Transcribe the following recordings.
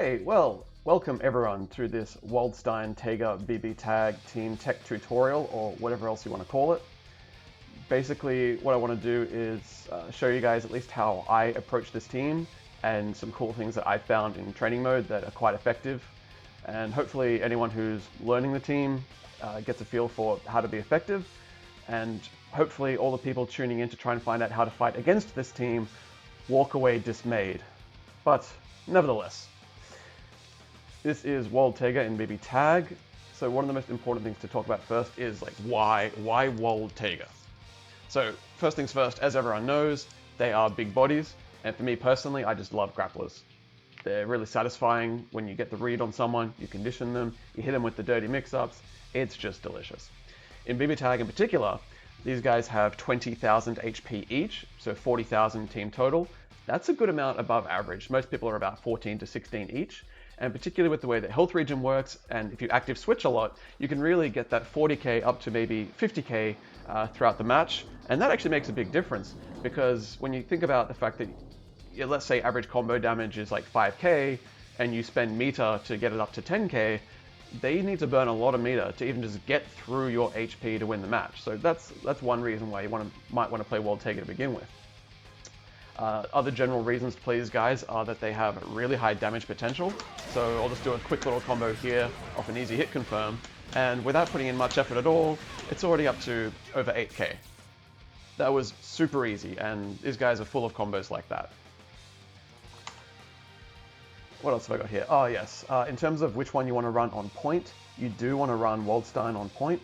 Hey, well, welcome everyone to this Waldstein Tega BBTAG Team Tech tutorial, or whatever else you want to call it. Basically, what I want to do is show you guys at least how I approach this team and some cool things that I found in training mode that are quite effective. And hopefully anyone who's learning the team gets a feel for how to be effective. And hopefully all the people tuning in to try and find out how to fight against this team walk away dismayed. But nevertheless, this is Wald Tega in BBTAG. So one of the most important things to talk about first is like why Wald Tega? So first things first, as everyone knows, they are big bodies, and for me personally, I just love grapplers. They're really satisfying when you get the read on someone, you condition them, you hit them with the dirty mix-ups, it's just delicious. In BBTAG in particular, these guys have 20,000 HP each, so 40,000 team total. That's a good amount above average. Most people are about 14 to 16 each. And particularly with the way that health regen works, and if you active switch a lot, you can really get that 40k up to maybe 50k throughout the match. And that actually makes a big difference, because when you think about the fact that, let's say average combo damage is like 5k, and you spend meter to get it up to 10k, they need to burn a lot of meter to even just get through your HP to win the match. So that's one reason why you might want to play Wald Tega to begin with. Other general reasons to play these guys are that they have really high damage potential. So I'll just do a quick little combo here off an easy hit confirm, and without putting in much effort at all, it's already up to over 8k. That was super easy, and these guys are full of combos like that. What else have I got here? Oh yes, in terms of which one you want to run on point, you do want to run Waldstein on point.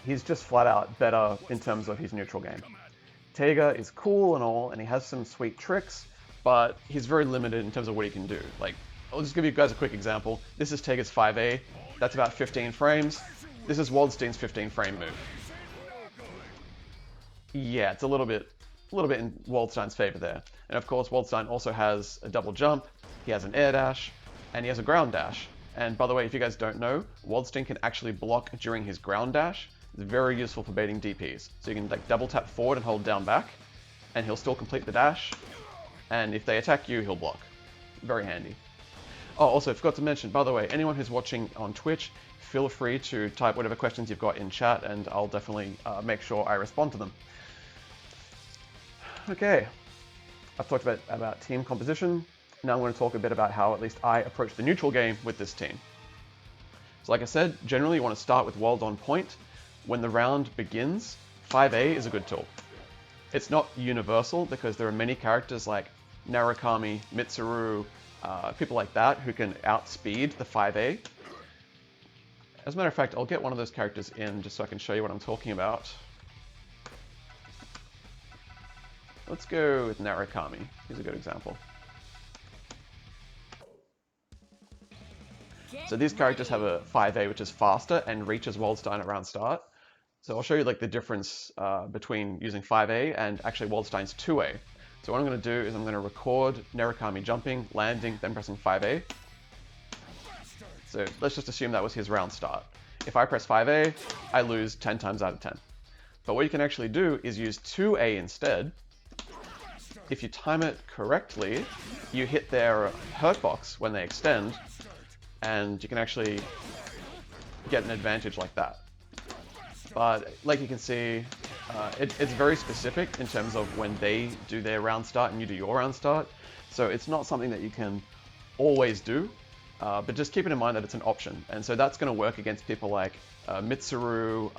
He's just flat out better in terms of his neutral game. Tega is cool and all, and he has some sweet tricks, but he's very limited in terms of what he can do. Like, I'll just give you guys a quick example. This is Tega's 5A. That's about 15 frames. This is Waldstein's 15 frame move. Yeah, it's a little bit in Waldstein's favor there. And of course, Waldstein also has a double jump, he has an air dash, and he has a ground dash. And by the way, if you guys don't know, Waldstein can actually block during his ground dash. It's very useful for baiting DPs. So you can like double tap forward and hold down back, and he'll still complete the dash. And if they attack you, he'll block. Very handy. Oh, also, I forgot to mention, by the way, anyone who's watching on Twitch, feel free to type whatever questions you've got in chat, and I'll definitely make sure I respond to them. Okay, I've talked about team composition. Now I'm going to talk a bit about how at least I approach the neutral game with this team. So like I said, generally you want to start with Wald on point. When the round begins, 5A is a good tool. It's not universal because there are many characters like Narukami, Mitsuru, people like that who can outspeed the 5A. As a matter of fact, I'll get one of those characters in just so I can show you what I'm talking about. Let's go with Narukami. He's a good example. So these characters have a 5A which is faster and reaches Waldstein around start. So I'll show you like the difference between using 5A and actually Waldstein's 2A. So what I'm going to do is I'm going to record Narukami jumping, landing, then pressing 5A. So let's just assume that was his round start. If I press 5A, I lose 10 times out of 10. But what you can actually do is use 2A instead. If you time it correctly, you hit their hurt box when they extend, and you can actually get an advantage like that. But like you can see, it's very specific in terms of when they do their round start and you do your round start. So it's not something that you can always do, but just keep it in mind that it's an option. And so that's going to work against people like Mitsuru,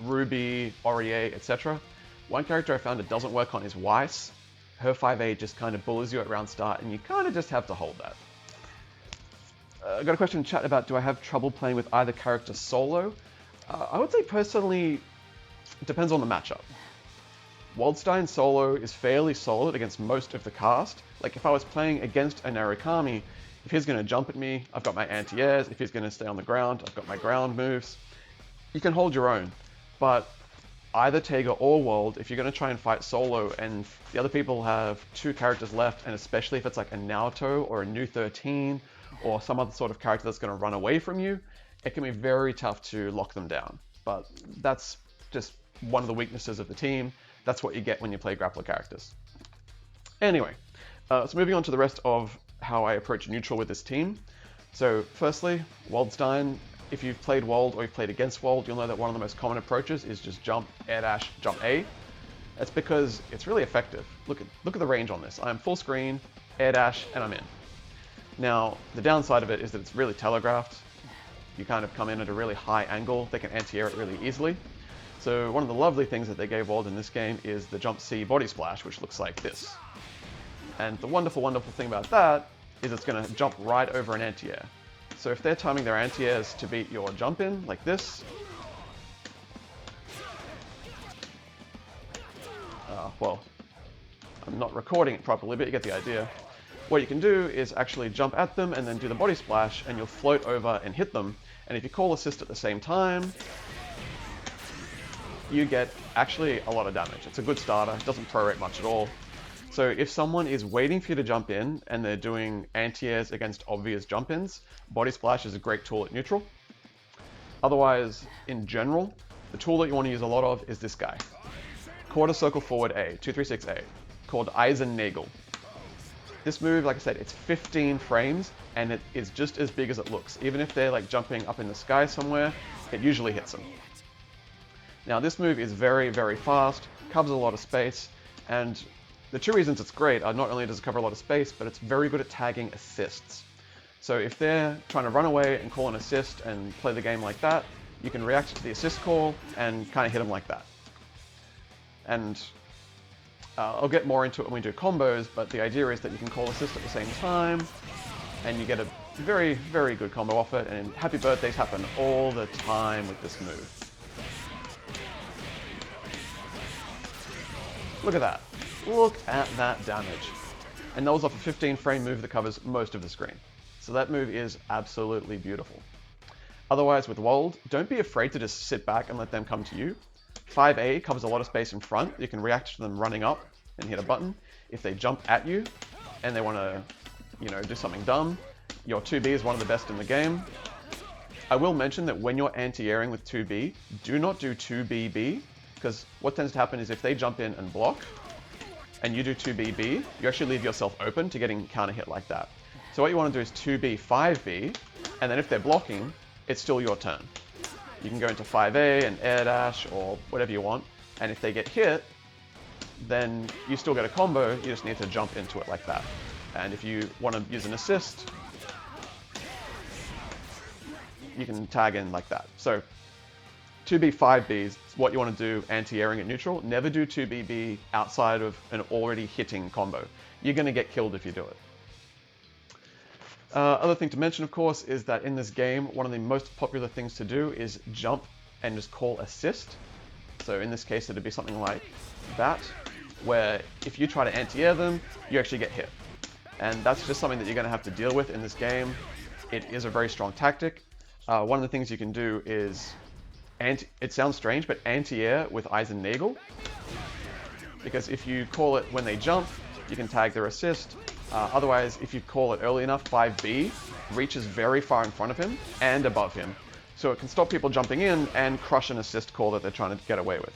Ruby, Orie, etc. One character I found it doesn't work on is Weiss. Her 5A just kind of bullies you at round start, and you kind of just have to hold that. I got a question in chat about, do I have trouble playing with either character solo? I would say personally, it depends on the matchup. Waldstein solo is fairly solid against most of the cast. Like if I was playing against a Narukami, if he's going to jump at me, I've got my anti-airs. If he's going to stay on the ground, I've got my ground moves. You can hold your own, but either Tega or Wald, if you're going to try and fight solo and the other people have two characters left, and especially if it's like a Naoto or a New 13 or some other sort of character that's going to run away from you, it can be very tough to lock them down. But that's just one of the weaknesses of the team. That's what you get when you play grappler characters. Anyway, so moving on to the rest of how I approach neutral with this team. So firstly, Waldstein, if you've played Wald or you've played against Wald, you'll know that one of the most common approaches is just jump, air dash, jump A. That's because it's really effective. Look at the range on this. I'm full screen, air dash, and I'm in. Now, the downside of it is that it's really telegraphed. You kind of come in at a really high angle. They can anti-air it really easily. So one of the lovely things that they gave Wald in this game is the jump C body splash, which looks like this. And the wonderful, wonderful thing about that is it's going to jump right over an anti-air. So if they're timing their anti-airs to beat your jump in, like this, well, I'm not recording it properly, but you get the idea. What you can do is actually jump at them and then do the body splash, and you'll float over and hit them. And if you call assist at the same time, you get actually a lot of damage. It's a good starter, it doesn't prorate much at all. So if someone is waiting for you to jump in and they're doing anti-airs against obvious jump-ins, body splash is a great tool at neutral. Otherwise, in general, the tool that you want to use a lot of is this guy. Quarter circle forward A, 236A, called Eisennagel. This move, like I said, it's 15 frames and it is just as big as it looks. Even if they're like jumping up in the sky somewhere, it usually hits them. Now this move is very, very fast, covers a lot of space, and the two reasons it's great are not only does it cover a lot of space, but it's very good at tagging assists. So if they're trying to run away and call an assist and play the game like that, you can react to the assist call and kind of hit them like that. And I'll get more into it when we do combos, but the idea is that you can call assist at the same time, and you get a very, very good combo off it, and happy birthdays happen all the time with this move. Look at that. Look at that damage. And that was off a 15 frame move that covers most of the screen. So that move is absolutely beautiful. Otherwise, with Wald, don't be afraid to just sit back and let them come to you. 5A covers a lot of space in front. You can react to them running up and hit a button. If they jump at you and they want to, do something dumb, your 2B is one of the best in the game. I will mention that when you're anti-airing with 2B, do not do 2BB, because what tends to happen is if they jump in and block, and you do 2BB, you actually leave yourself open to getting counter hit like that. So what you want to do is 2B, 5B, and then if they're blocking, it's still your turn. You can go into 5A and air dash or whatever you want, and if they get hit, then you still get a combo, you just need to jump into it like that. And if you want to use an assist, you can tag in like that. So 2B, 5B is what you want to do anti-airing at neutral. Never do 2BB outside of an already hitting combo. You're going to get killed if you do it. Other thing to mention, of course, is that in this game, one of the most popular things to do is jump and just call assist. So in this case, it'd be something like that, where if you try to anti-air them, you actually get hit. And that's just something that you're going to have to deal with in this game. It is a very strong tactic. One of the things you can do is, it sounds strange, but anti-air with Eisennagel. Because if you call it when they jump, you can tag their assist. Otherwise, if you call it early enough, 5B reaches very far in front of him and above him. So it can stop people jumping in and crush an assist call that they're trying to get away with.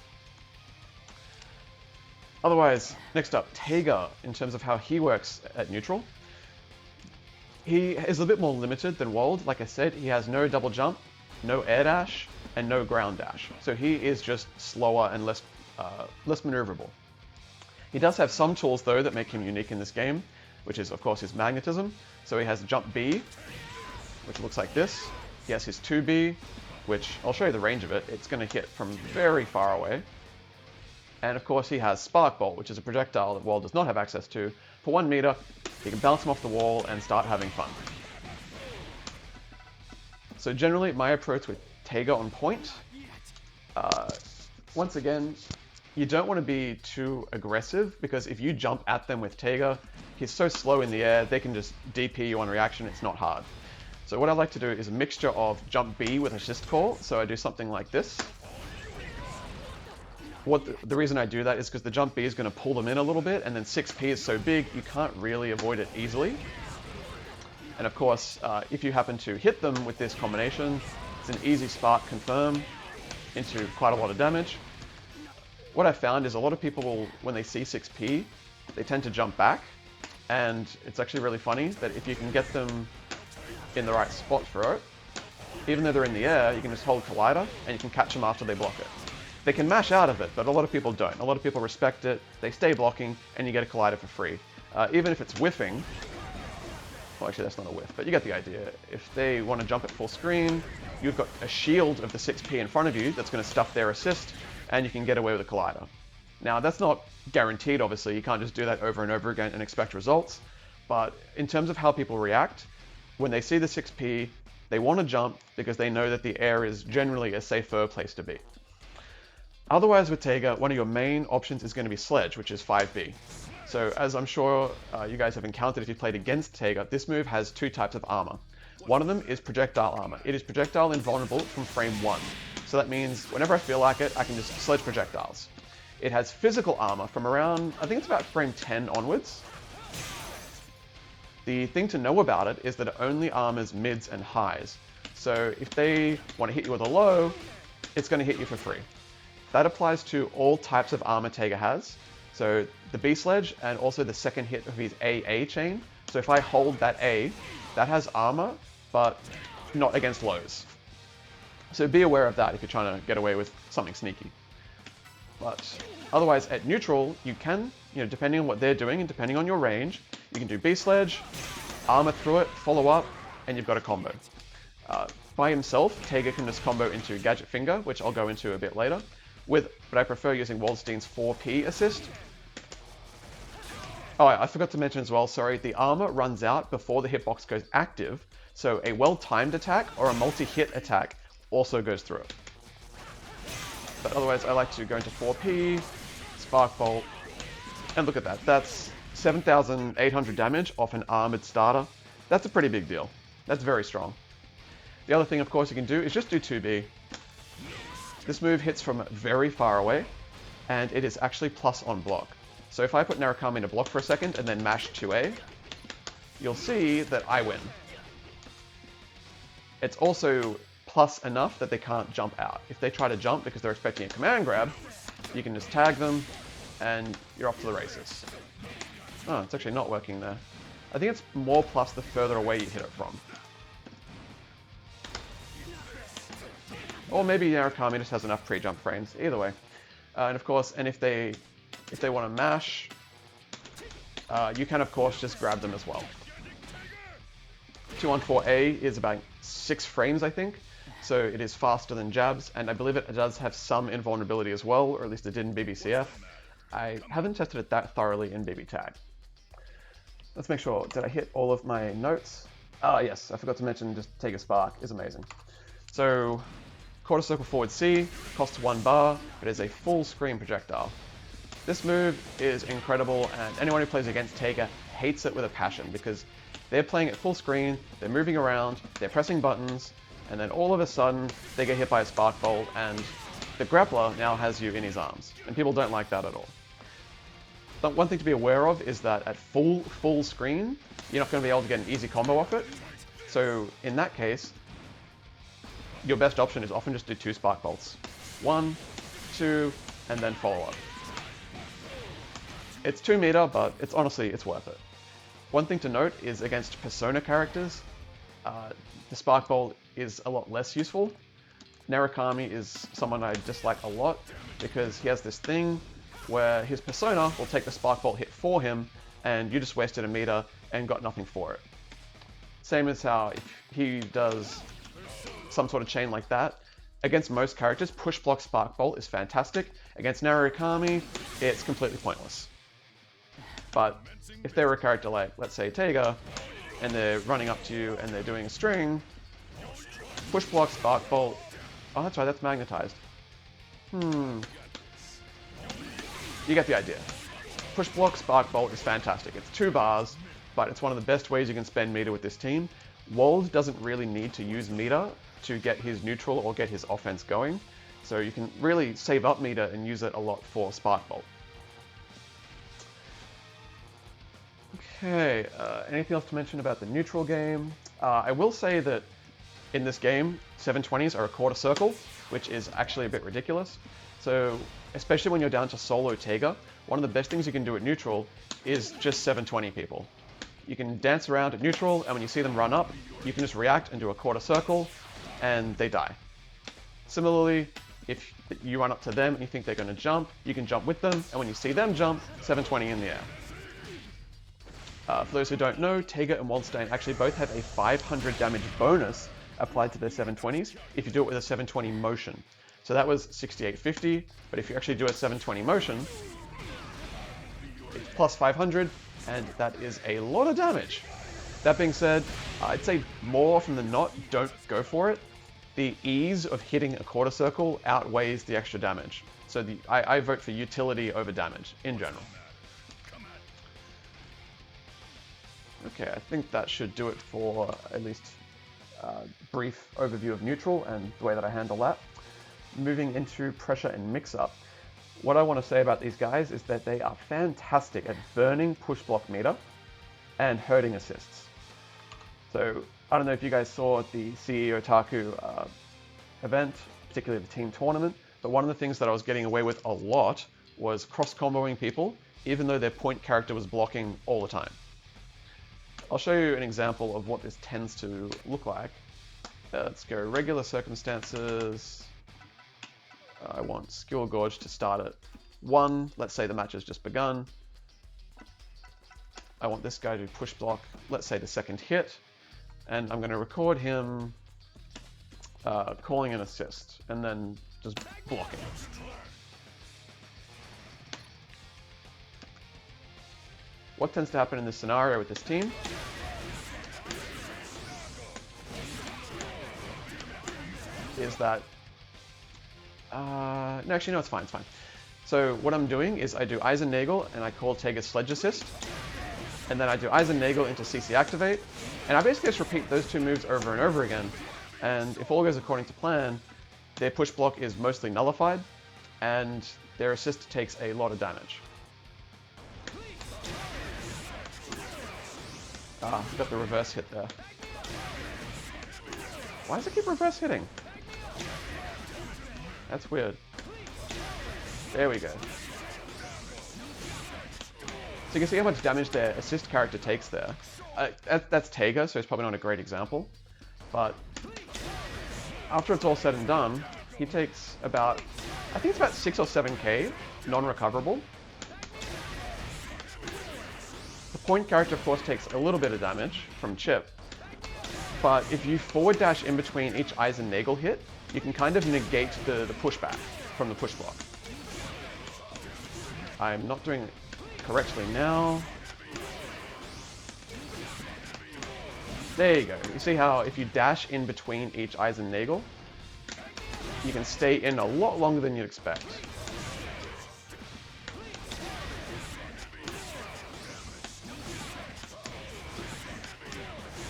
Otherwise, next up, Tega, in terms of how he works at neutral. He is a bit more limited than Wald. Like I said, he has no double jump, no air dash, and no ground dash. So he is just slower and less maneuverable. He does have some tools, though, that make him unique in this game, which is, of course, his magnetism. So he has jump B, which looks like this. He has his 2B, which I'll show you the range of it. It's going to hit from very far away. And of course, he has Spark Bolt, which is a projectile that Wald does not have access to. For 1 meter, he can bounce him off the wall and start having fun. So generally, my approach with Tega on point, once again, you don't want to be too aggressive, because if you jump at them with Tega, he's so slow in the air, they can just DP you on reaction. It's not hard. So what I like to do is a mixture of jump B with assist call. So I do something like this. The reason I do that is because the jump B is going to pull them in a little bit, and then 6P is so big, you can't really avoid it easily. And of course, if you happen to hit them with this combination, it's an easy spark confirm into quite a lot of damage. What I found is a lot of people will, when they see 6P, they tend to jump back, and it's actually really funny that if you can get them in the right spot for it, even though they're in the air, you can just hold Collider and you can catch them after they block it. They can mash out of it, but a lot of people don't. A lot of people respect it, they stay blocking, and you get a Collider for free. Even if it's whiffing, well actually that's not a whiff, but you get the idea. If they want to jump at full screen, you've got a shield of the 6P in front of you that's going to stuff their assist, and you can get away with a Collider. Now that's not guaranteed, obviously, you can't just do that over and over again and expect results, but in terms of how people react, when they see the 6P, they want to jump because they know that the air is generally a safer place to be. Otherwise with Taiga, one of your main options is going to be Sledge, which is 5B. So as I'm sure you guys have encountered if you played against Taiga, this move has two types of armor. One of them is projectile armor. It is projectile invulnerable from frame 1. So that means whenever I feel like it, I can just sledge projectiles. It has physical armor from around, I think it's about frame 10 onwards. The thing to know about it is that it only armors mids and highs. So if they want to hit you with a low, it's going to hit you for free. That applies to all types of armor Taiga has. So the B Sledge and also the second hit of his AA chain. So if I hold that A, that has armor, but not against lows. So be aware of that if you're trying to get away with something sneaky. But otherwise at neutral, you can, depending on what they're doing and depending on your range, you can do B Sledge, armor through it, follow up, and you've got a combo. By himself, Taiga can just combo into Gadget Finger, which I'll go into a bit later. But I prefer using Waldstein's 4P assist. Oh, I forgot to mention as well, sorry, the armor runs out before the hitbox goes active, so a well-timed attack or a multi-hit attack also goes through it. But otherwise, I like to go into 4P, Spark Bolt, and look at that. That's 7,800 damage off an armored starter. That's a pretty big deal. That's very strong. The other thing, of course, you can do is just do 2B. This move hits from very far away, and it is actually plus on block. So if I put Narukami to block for a second and then mash 2A, you'll see that I win. It's also plus enough that they can't jump out. If they try to jump because they're expecting a command grab, you can just tag them, and you're off to the races. Oh, it's actually not working there. I think it's more plus the further away you hit it from. Or maybe Narukami just has enough pre-jump frames. Either way. And of course, and if they want to mash, you can of course just grab them as well. 214A is about 6 frames, I think. So it is faster than jabs, and I believe it does have some invulnerability as well, or at least it did in BBCF. I haven't tested it that thoroughly in BBTAG. Let's make sure, did I hit all of my notes? Ah yes, I forgot to mention just take a spark is amazing. So, quarter circle forward C, costs 1 bar, it is a full screen projectile. This move is incredible, and anyone who plays against Taiga hates it with a passion, because they're playing at full screen, they're moving around, they're pressing buttons, and then all of a sudden they get hit by a spark bolt, and the grappler now has you in his arms, and people don't like that at all. But one thing to be aware of is that at full screen, you're not going to be able to get an easy combo off it. So in that case, your best option is often just do 2 spark bolts. 1, 2, and then follow up. It's 2 meter, but honestly, it's worth it. One thing to note is against persona characters, the spark bolt is a lot less useful. Narukami is someone I dislike a lot because he has this thing where his persona will take the spark bolt hit for him, and you just wasted a meter and got nothing for it. Same as how if he does some sort of chain like that, against most characters, push block spark bolt is fantastic. Against Narukami, it's completely pointless. But if they were a character like, let's say, Taiga, and they're running up to you and they're doing a string, push block spark bolt, oh that's right, that's magnetized. You get the idea. Push block spark bolt is fantastic. It's 2 bars, but it's one of the best ways you can spend meter with this team. Wald doesn't really need to use meter to get his neutral or get his offense going, so you can really save up meter and use it a lot for spark bolt. Okay, anything else to mention about the neutral game? I will say that in this game, 720s are a quarter circle, which is actually a bit ridiculous. So, especially when you're down to solo Taiga, one of the best things you can do at neutral is just 720 people. You can dance around at neutral, and when you see them run up, you can just react and do a quarter circle, and they die. Similarly, if you run up to them and you think they're going to jump, you can jump with them, and when you see them jump, 720 in the air. For those who don't know, Tega and Waldstein actually both have a 500 damage bonus applied to their 720s if you do it with a 720 motion. So that was 6850, but if you actually do a 720 motion, it's plus 500, and that is a lot of damage. That being said, I'd say more often than not, don't go for it. The ease of hitting a quarter circle outweighs the extra damage. So I vote for utility over damage in general. Okay, I think that should do it for at least a brief overview of neutral and the way that I handle that. Moving into pressure and mix-up. What I want to say about these guys is that they are fantastic at burning push block meter and hurting assists. So I don't know if you guys saw the CEO Otaku event, particularly the team tournament, but one of the things that I was getting away with a lot was cross-comboing people, even though their point character was blocking all the time. I'll show you an example of what this tends to look like. Let's go regular circumstances. I want Skill Gorge to start at 1. Let's say the match has just begun. I want this guy to push block, let's say the second hit. And I'm going to record him calling an assist and then just blocking. What tends to happen in this scenario with this team is that no, actually, no, it's fine, it's fine. So what I'm doing is I do Eisennagel and I call Tega Sledge Assist. And then I do Eisennagel into CC Activate. And I basically just repeat those two moves over and over again. And if all goes according to plan, their push block is mostly nullified and their assist takes a lot of damage. Got the reverse hit there. Why does it keep reverse hitting? That's weird. There we go. So you can see how much damage their assist character takes there. That's Tega, so it's probably not a great example. But after it's all said and done, he takes about, I think it's about 6 or 7k, non-recoverable. The point character, of course, takes a little bit of damage from Chip. But if you forward dash in between each Eisennagel hit, you can kind of negate the pushback from the push block. I'm not doing it correctly now. There you go. You see how if you dash in between each Eisennagel, you can stay in a lot longer than you'd expect.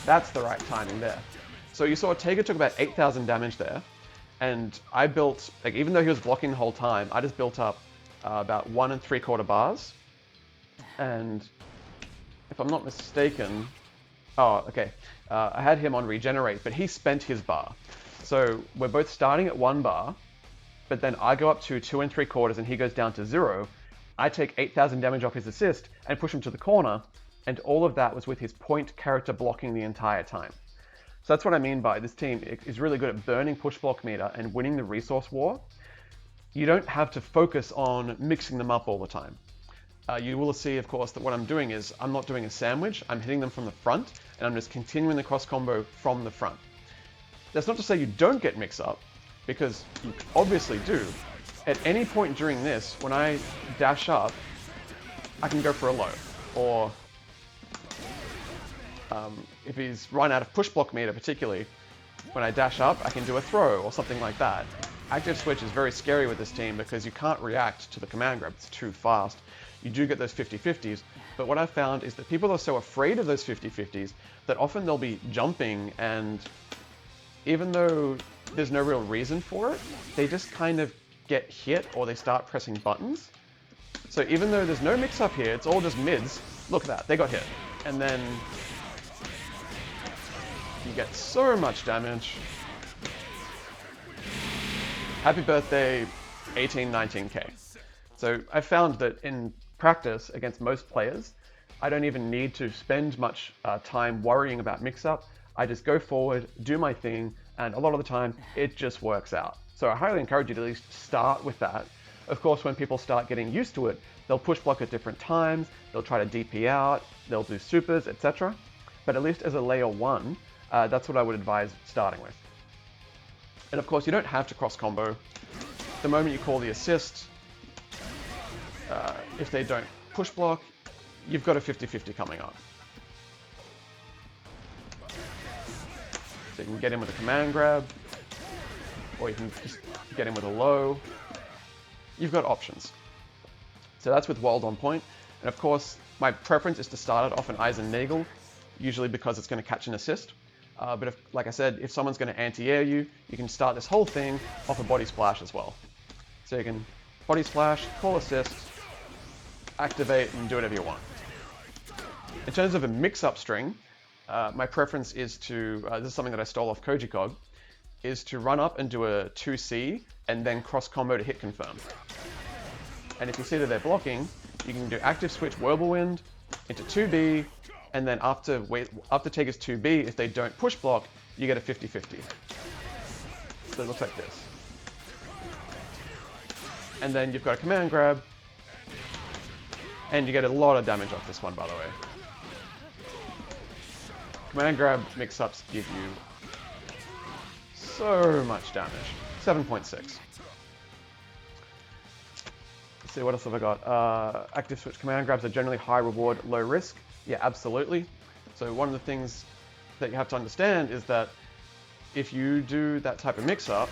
That's the right timing there. So you saw Tega took about 8,000 damage there, and I built, like, even though he was blocking the whole time, I just built up about 1 3/4 bars. And if I'm not mistaken, oh, okay, I had him on regenerate, but he spent his bar. So we're both starting at 1 bar, but then I go up to 2 3/4 and he goes down to 0. I take 8,000 damage off his assist and push him to the corner, and all of that was with his point character blocking the entire time. So that's what I mean by this team is really good at burning push block meter and winning the resource war. You don't have to focus on mixing them up all the time. You will see, of course, that what I'm doing is I'm not doing a sandwich. I'm hitting them from the front, and I'm just continuing the cross combo from the front. That's not to say you don't get mix-up, because you obviously do. At any point during this, when I dash up, I can go for a low. Or if he's run out of push block meter particularly, when I dash up, I can do a throw or something like that. Active switch is very scary with this team because you can't react to the command grab. It's too fast. You do get those 50-50s, but what I've found is that people are so afraid of those 50-50s that often they'll be jumping, and even though there's no real reason for it, they just kind of get hit or they start pressing buttons. So even though there's no mix up here, it's all just mids. Look at that, they got hit. And then you get so much damage. Happy birthday, 18, 19k. So I found that in practice against most players, I don't even need to spend much time worrying about mix-up. I just go forward, do my thing, and a lot of the time it just works out. So I highly encourage you to at least start with that. Of course, when people start getting used to it, they'll push block at different times, they'll try to DP out, they'll do supers, etc. But at least as a layer 1, that's what I would advise starting with. And of course, you don't have to cross combo. The moment you call the assist, if they don't push block, you've got a 50-50 coming up. So you can get in with a command grab, or you can just get in with a low. You've got options. So that's with Wald on point. And of course, my preference is to start it off an Eisennagel, usually because it's going to catch an assist. But if, like I said, if someone's going to anti-air you, you can start this whole thing off a body splash as well. So you can body splash, call assist, activate, and do whatever you want. In terms of a mix-up string, my preference is to, this is something that I stole off Kojikog, is to run up and do a 2C and then cross combo to hit confirm. And if you see that they're blocking, you can do active switch Whirlwind into 2B, and then after take is 2B, if they don't push block, you get a 50-50. So it looks like this. And then you've got a command grab, and you get a lot of damage off this one, by the way. Command grab mix-ups give you so much damage. 7.6. Let's see, what else have I got? Active switch command grabs are generally high reward, low risk. Yeah, absolutely. So one of the things that you have to understand is that if you do that type of mix-up,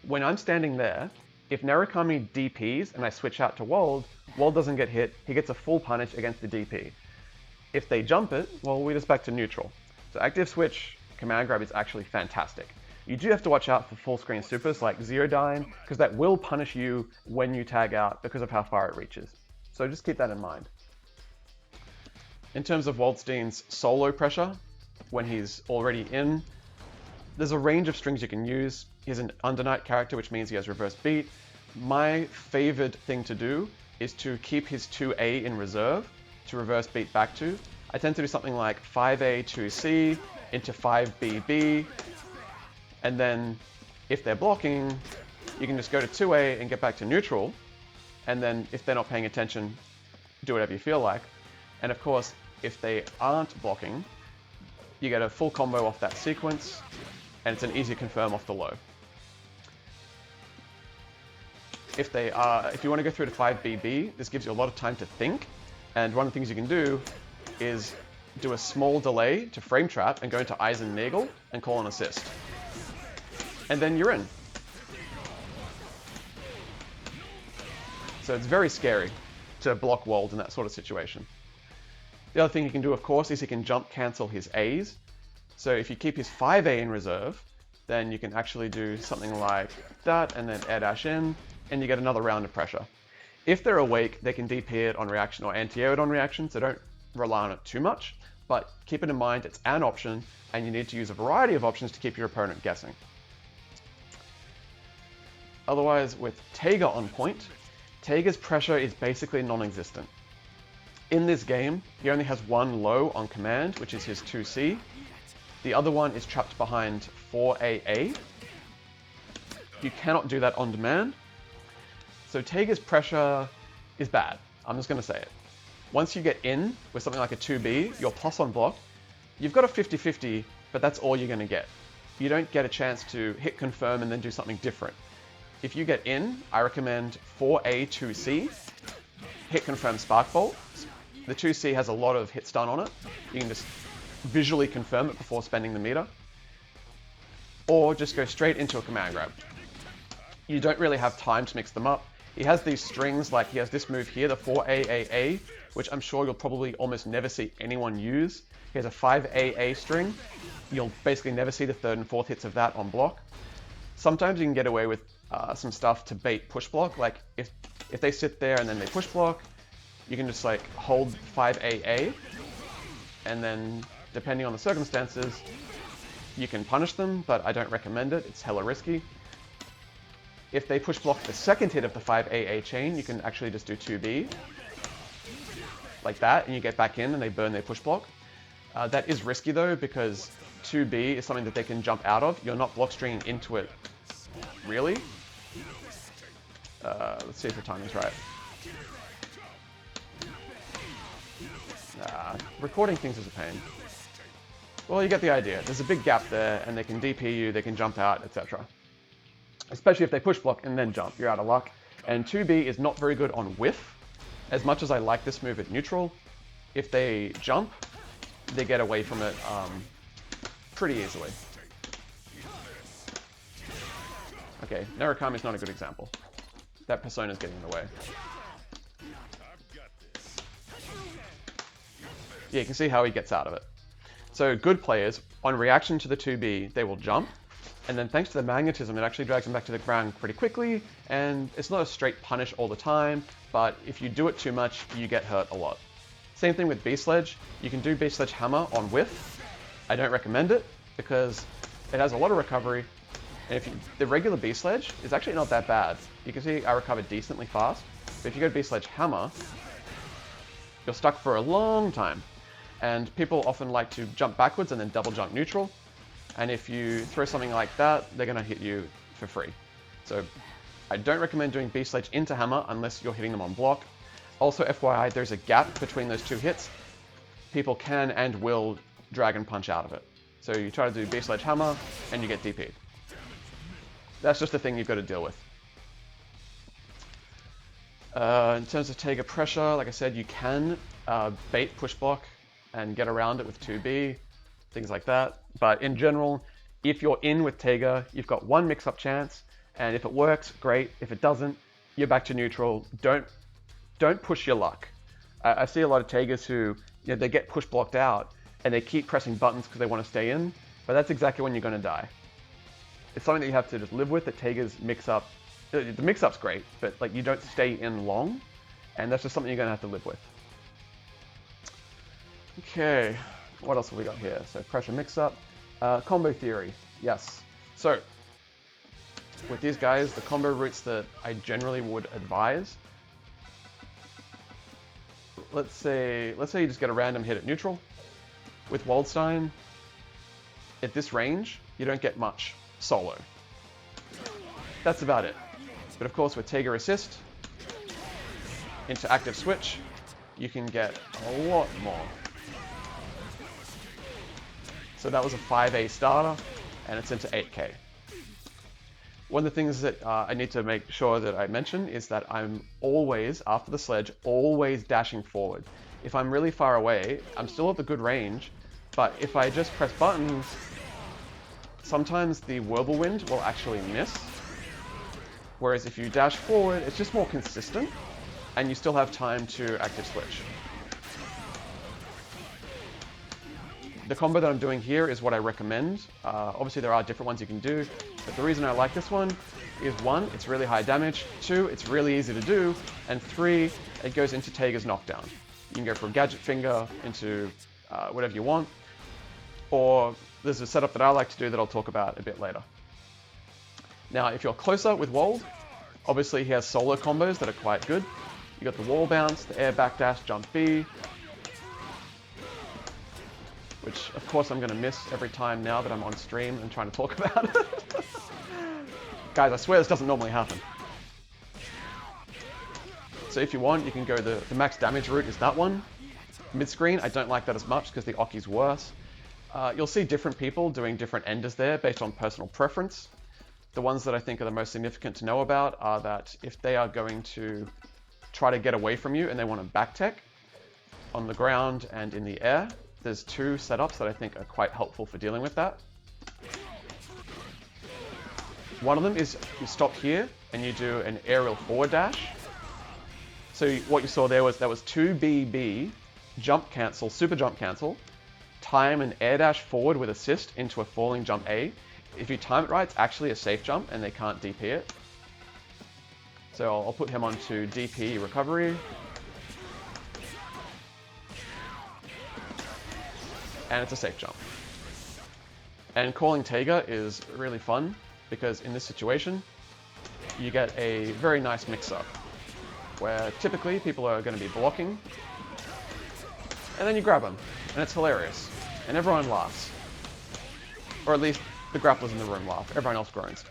when I'm standing there, if Narukami DPs and I switch out to Wald, Wald doesn't get hit, he gets a full punish against the DP. If they jump it, well, we're just back to neutral. So active switch command grab is actually fantastic. You do have to watch out for full screen supers like Zero Dying, because that will punish you when you tag out because of how far it reaches. So just keep that in mind. In terms of Waldstein's solo pressure, when he's already in, there's a range of strings you can use. He's an Undernight character, which means he has reverse beat. My favorite thing to do is to keep his 2A in reserve to reverse beat back to. I tend to do something like 5A 2C into 5BB, and then if they're blocking, you can just go to 2A and get back to neutral, and then if they're not paying attention, do whatever you feel like. And of course, if they aren't blocking, you get a full combo off that sequence, and it's an easy confirm off the low. If you want to go through to 5BB, this gives you a lot of time to think, and one of the things you can do is do a small delay to frame trap and go into Eisennagel and call an assist. And then you're in. So it's very scary to block Wald in that sort of situation. The other thing you can do, of course, is you can jump cancel his A's. So if you keep his 5A in reserve, then you can actually do something like that and then air dash in, and you get another round of pressure. If they're awake, they can DP it on reaction or anti-air it on reaction, so don't rely on it too much, but keep it in mind it's an option, and you need to use a variety of options to keep your opponent guessing. Otherwise, with Taiga on point, Taiga's pressure is basically non-existent. In this game, he only has one low on command, which is his 2C. The other one is trapped behind 4AA. You cannot do that on demand. So Taiga's pressure is bad. I'm just going to say it. Once you get in with something like a 2B, you're plus on block, you've got a 50-50, but that's all you're going to get. You don't get a chance to hit confirm and then do something different. If you get in, I recommend 4A 2C, hit confirm spark bolt. The 2C has a lot of hit stun on it. You can just visually confirm it before spending the meter. Or just go straight into a command grab. You don't really have time to mix them up. He has these strings, like he has this move here, the 4AAA, which I'm sure you'll probably almost never see anyone use. He has a 5AA string. You'll basically never see the third and fourth hits of that on block. Sometimes you can get away with some stuff to bait push block, like if they sit there and then they push block, you can just like hold 5AA, and then depending on the circumstances, you can punish them, but I don't recommend it. It's hella risky. If they push block the second hit of the 5AA chain, you can actually just do 2B. Like that, and you get back in and they burn their push block. That is risky though, because 2B is something that they can jump out of. You're not block stringing into it, really. Let's see if the timing's right. Recording things is a pain. Well, you get the idea. There's a big gap there, and they can DP you, they can jump out, etc. Especially if they push block and then jump, you're out of luck. And 2B is not very good on whiff. As much as I like this move at neutral, if they jump, they get away from it pretty easily. Okay, Narukami's not a good example. That persona's getting in the way. Yeah, you can see how he gets out of it. So good players, on reaction to the 2B, they will jump, and then thanks to the magnetism, it actually drags them back to the ground pretty quickly, and it's not a straight punish all the time, but if you do it too much, you get hurt a lot. Same thing with B-Sledge. You can do B-Sledge hammer on whiff. I don't recommend it, because it has a lot of recovery, and if the regular B-Sledge is actually not that bad. You can see I recovered decently fast, but if you go B-Sledge hammer, you're stuck for a long time. And people often like to jump backwards and then double jump neutral. And if you throw something like that, they're going to hit you for free. So I don't recommend doing B-Sledge into hammer unless you're hitting them on block. Also, FYI, there's a gap between those two hits. People can and will dragon punch out of it. So you try to do B-Sledge hammer and you get DP'd. That's just a thing you've got to deal with. In terms of Taiga pressure, like I said, you can bait push block and get around it with 2B, things like that. But in general, if you're in with Taiga, you've got one mix-up chance, and if it works, great. If it doesn't, you're back to neutral. Don't push your luck. I see a lot of Taigas who, they get push blocked out, and they keep pressing buttons because they want to stay in, but that's exactly when you're going to die. It's something that you have to just live with, that Taiga's mix-up. The mix-up's great, but you don't stay in long, and that's just something you're going to have to live with. Okay, what else have we got here? So pressure mix-up, combo theory, yes. So with these guys, the combo routes that I generally would advise, let's say you just get a random hit at neutral. With Waldstein, at this range, you don't get much solo. That's about it. But of course, with Taiga assist into active switch, you can get a lot more. So that was a 5A starter, and it's into 8K. One of the things that I need to make sure that I mention is that I'm always, after the sledge, always dashing forward. If I'm really far away, I'm still at the good range, but if I just press buttons, sometimes the whirlwind will actually miss. Whereas if you dash forward, it's just more consistent, and you still have time to active switch. The combo that I'm doing here is what I recommend. Obviously there are different ones you can do, but the reason I like this one is 1, it's really high damage, 2, it's really easy to do, and 3, it goes into Taiga's knockdown. You can go for a gadget finger into whatever you want, or there's a setup that I like to do that I'll talk about a bit later. Now, if you're closer with Wald, obviously he has solo combos that are quite good. You got the wall bounce, the air backdash, jump B, which of course I'm going to miss every time now that I'm on stream and trying to talk about it. Guys, I swear this doesn't normally happen. So if you want, you can go the max damage route is that one. Midscreen, I don't like that as much because the Oki's worse. You'll see different people doing different enders there based on personal preference. The ones that I think are the most significant to know about are that if they are going to try to get away from you and they want to back tech on the ground and in the air, there's 2 setups that I think are quite helpful for dealing with that. One of them is you stop here and you do an aerial forward dash. So what you saw there was 2BB, jump cancel, super jump cancel, time an air dash forward with assist into a falling jump A. If you time it right, it's actually a safe jump and they can't DP it. So I'll put him onto DP recovery. And it's a safe jump. And calling Taiga is really fun because in this situation, you get a very nice mix-up, where typically people are going to be blocking, and then you grab them, and it's hilarious, and everyone laughs. Or at least the grapplers in the room laugh, everyone else groans.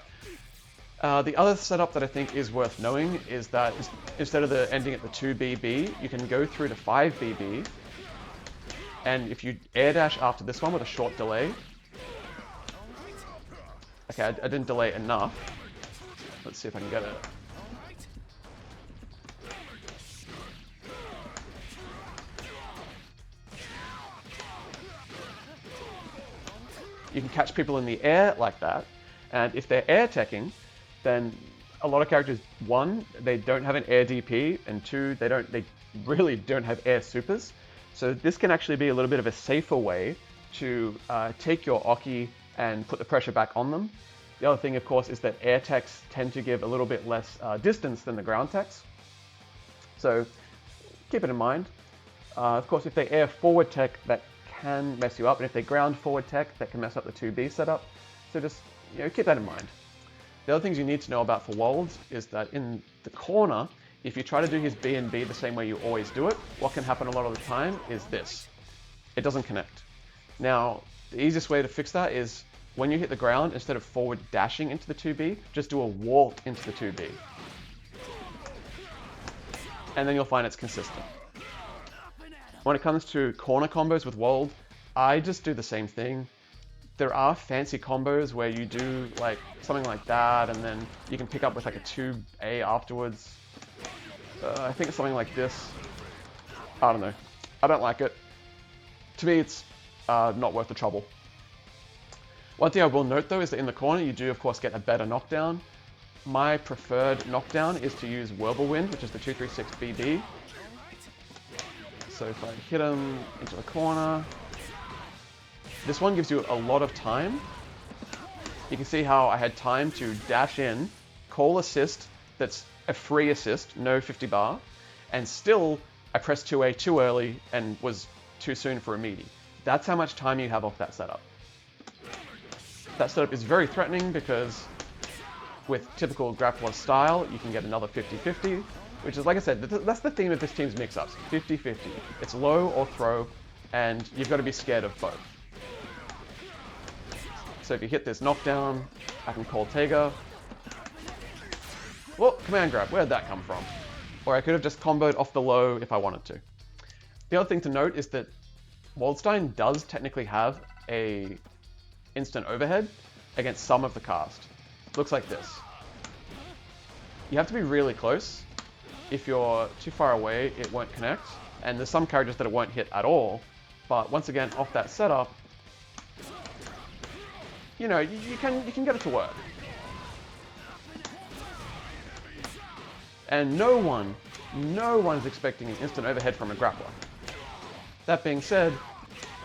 The other setup that I think is worth knowing is that instead of the ending at the 2BB, you can go through to 5BB, and if you air dash after this one with a short delay, okay, I didn't delay enough. Let's see if I can get it. You can catch people in the air like that, and if they're air teching, then a lot of characters, one, they don't have an air DP, and two, they really don't have air supers. So this can actually be a little bit of a safer way to take your Oki and put the pressure back on them. The other thing, of course, is that air techs tend to give a little bit less distance than the ground techs. So keep it in mind. Of course, if they air forward tech, that can mess you up, and if they ground forward tech, that can mess up the 2B setup. So just keep that in mind. The other things you need to know about for Wald is that in the corner, if you try to do his B and B the same way you always do it, what can happen a lot of the time is this. It doesn't connect. Now, the easiest way to fix that is when you hit the ground, instead of forward dashing into the 2B, just do a walk into the 2B. And then you'll find it's consistent. When it comes to corner combos with Wald, I just do the same thing. There are fancy combos where you do like something like that, and then you can pick up with like a 2A afterwards. I think it's something like this. I don't know. I don't like it. To me, it's not worth the trouble. One thing I will note though is that in the corner you do of course get a better knockdown. My preferred knockdown is to use Whirlwind, which is the 236 BB. So if I hit him into the corner, this one gives you a lot of time. You can see how I had time to dash in, call assist, that's a free assist, no 50 bar, and still I pressed 2A too early and was too soon for a meaty. That's how much time you have off that setup. That setup is very threatening because with typical grappler style, you can get another 50-50, which is, like I said, that's the theme of this team's mix-ups, 50-50. It's low or throw, and you've got to be scared of both. So if you hit this knockdown, I can call Tega. Well, command grab, where'd that come from? Or I could have just comboed off the low if I wanted to. The other thing to note is that Waldstein does technically have a instant overhead against some of the cast. Looks like this. You have to be really close. If you're too far away, it won't connect. And there's some characters that it won't hit at all. But once again, off that setup, you can get it to work. And no one is expecting an instant overhead from a grappler. That being said,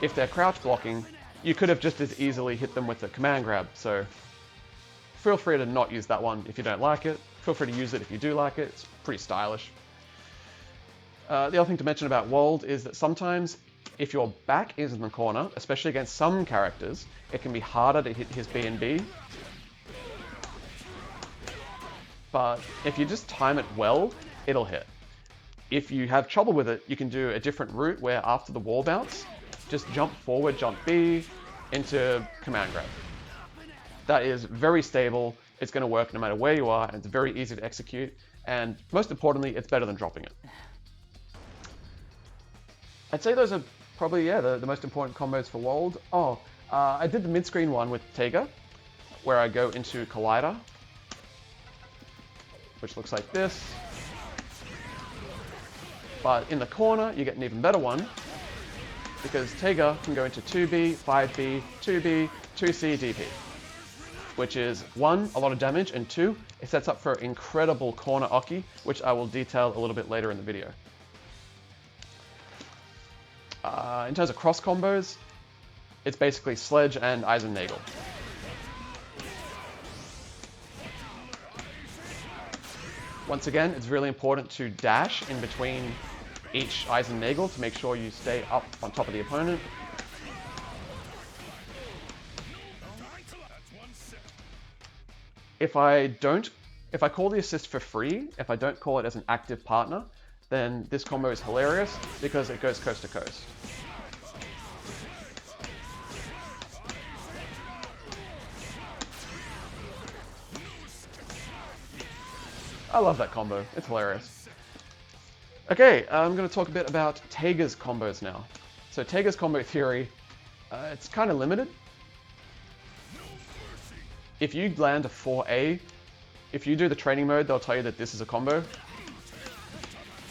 if they're crouch blocking, you could have just as easily hit them with a command grab, so feel free to not use that one if you don't like it. Feel free to use it if you do like it. It's pretty stylish. The other thing to mention about Wald is that sometimes if your back is in the corner, especially against some characters, it can be harder to hit his B and B. But if you just time it well, it'll hit. If you have trouble with it, you can do a different route where after the wall bounce, just jump forward, jump B into command grab. That is very stable. It's going to work no matter where you are, and it's very easy to execute. And most importantly, it's better than dropping it. I'd say those are probably, the most important combos for Wald. I did the mid-screen one with Tega, where I go into Collider, which looks like this. But in the corner, you get an even better one, because Tega can go into 2B, 5B, 2B, 2C, DP, which is 1, a lot of damage, and 2, it sets up for incredible corner Oki, which I will detail a little bit later in the video. In terms of cross combos, it's basically Sledge and Eisennagel. Once again, it's really important to dash in between each Eisennagel to make sure you stay up on top of the opponent. If I don't If I call the assist for free, if I don't call it as an active partner, then this combo is hilarious because it goes coast to coast. I love that combo. It's hilarious. Okay, I'm going to talk a bit about Taiga's combos now. So Taiga's combo theory, it's kind of limited. If you land a 4A, if you do the training mode, they'll tell you that this is a combo.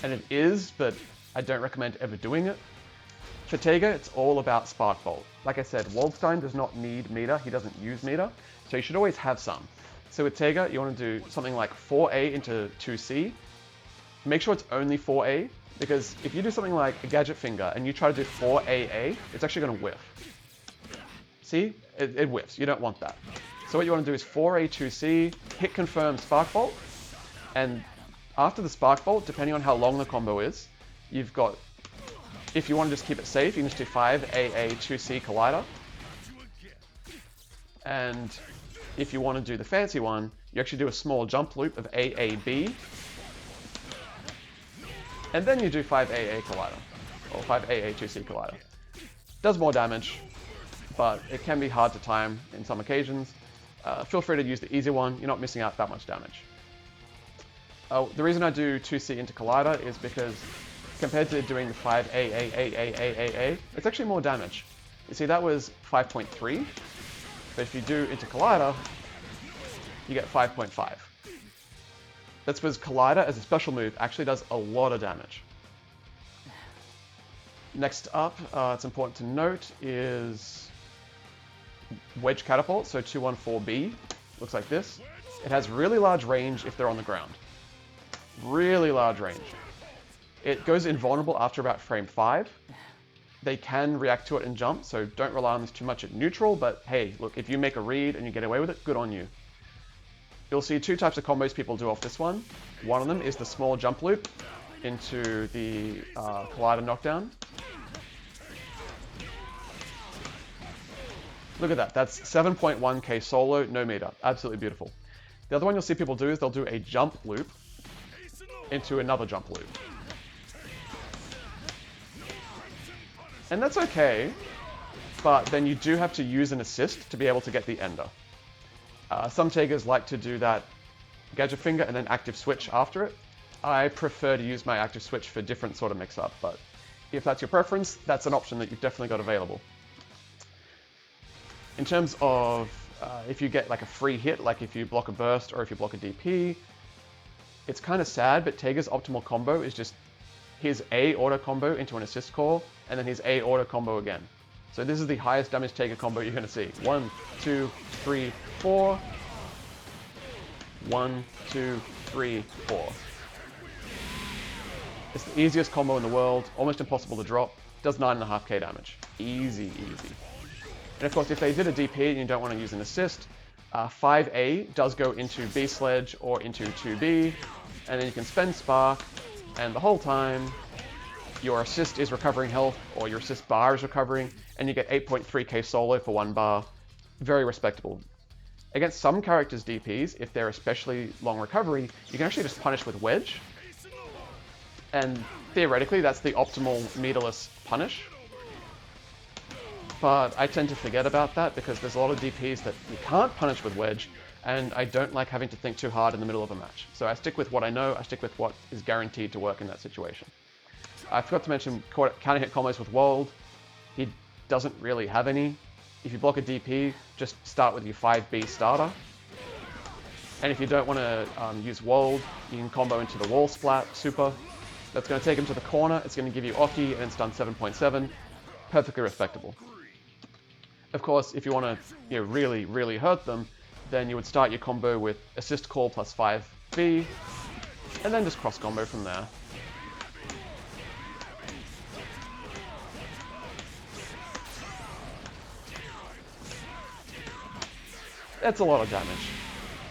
And it is, but I don't recommend ever doing it. For Taiga, it's all about Spark Bolt. Like I said, Waldstein does not need meter, he doesn't use meter, so you should always have some. So with Taiga, you want to do something like 4A into 2C. Make sure it's only 4A, because if you do something like a gadget finger and you try to do 4AA, it's actually going to whiff. See? It whiffs. You don't want that. So what you want to do is 4A, 2C, hit confirm Spark Bolt, and after the Spark Bolt, depending on how long the combo is, you've got, if you want to just keep it safe, you can just do 5AA, 2C Collider. And if you want to do the fancy one, you actually do a small jump loop of AAB. And then you do 5AA Collider, or 5AA 2C Collider. Does more damage, but it can be hard to time in some occasions. Feel free to use the easy one, you're not missing out that much damage. The reason I do 2C into Collider is because compared to doing the 5AA, it's actually more damage. You see, that was 5.3, but if you do into Collider, you get 5.5. That's because Collider, as a special move, actually does a lot of damage. Next up, it's important to note, is Wedge Catapult, so 214B. Looks like this. It has really large range if they're on the ground. Really large range. It goes invulnerable after about frame 5. They can react to it and jump, so don't rely on this too much at neutral, but hey, look, if you make a read and you get away with it, good on you. You'll see two types of combos people do off this one. One of them is the small jump loop into the Collider knockdown. Look at that, that's 7.1k solo, no meter, absolutely beautiful. The other one you'll see people do is they'll do a jump loop into another jump loop. And that's okay, but then you do have to use an assist to be able to get the ender. Some Taigas like to do that gadget finger and then active switch after it. I prefer to use my active switch for different sort of mix-up, but if that's your preference, that's an option that you've definitely got available. In terms of if you get like a free hit, like if you block a burst or if you block a DP, it's kind of sad, but Taiga's optimal combo is just his A auto combo into an assist call, and then his A auto combo again. So this is the highest damage Taiga combo you're going to see. 1, 2, 3, 4. 1, 2, 3, 4. It's the easiest combo in the world, almost impossible to drop. Does 9.5k damage. Easy, easy. And of course, if they did a DP and you don't want to use an assist, 5A does go into B Sledge or into 2B, and then you can spend Spark, and the whole time your assist is recovering health, or your assist bar is recovering, and you get 8.3k solo for 1 bar. Very respectable. Against some characters' DPs, if they're especially long recovery, you can actually just punish with Wedge, and theoretically that's the optimal meterless punish. But I tend to forget about that because there's a lot of DPs that you can't punish with Wedge, and I don't like having to think too hard in the middle of a match. So I stick with what I know, I stick with what is guaranteed to work in that situation. I forgot to mention counter hit combos with Wald. He doesn't really have any. If you block a DP, just start with your 5B starter. And if you don't want to use Wald, you can combo into the wall splat super. That's going to take him to the corner, it's going to give you Oki, and it's done 7.7. Perfectly respectable. Of course, if you want to really, really hurt them, then you would start your combo with assist call plus 5B, and then just cross combo from there. That's a lot of damage.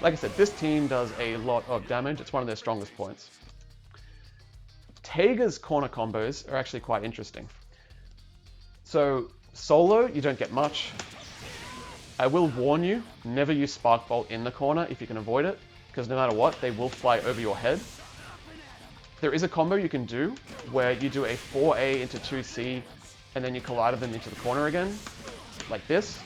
Like I said, this team does a lot of damage. It's one of their strongest points. Taiga's corner combos are actually quite interesting. So solo, you don't get much. I will warn you, never use Spark Bolt in the corner if you can avoid it, because no matter what, they will fly over your head. There is a combo you can do where you do a 4A into 2C and then you collide them into the corner again, like this.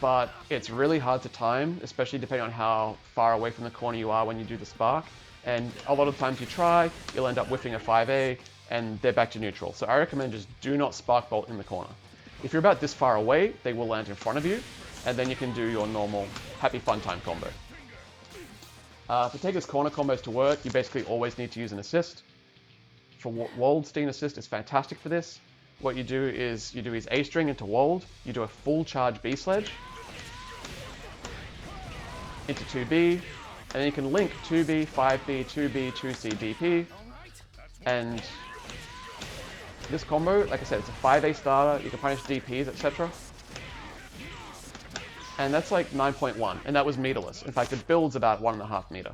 But it's really hard to time, especially depending on how far away from the corner you are when you do the spark. And a lot of times you try, you'll end up whiffing a 5A and they're back to neutral. So I recommend just do not spark bolt in the corner. If you're about this far away, they will land in front of you, and then you can do your normal happy fun time combo. For Tega's corner combos to work, you basically always need to use an assist. For Waldstein assist is fantastic for this. What you do is you do his A string into Wald, you do a full charge B Sledge into 2B, and then you can link 2B, 5B, 2B, 2C, DP, and this combo, like I said, it's a 5A starter, you can punish DPs, etc. And that's like 9.1, and that was meterless. In fact, it builds about 1.5 meter.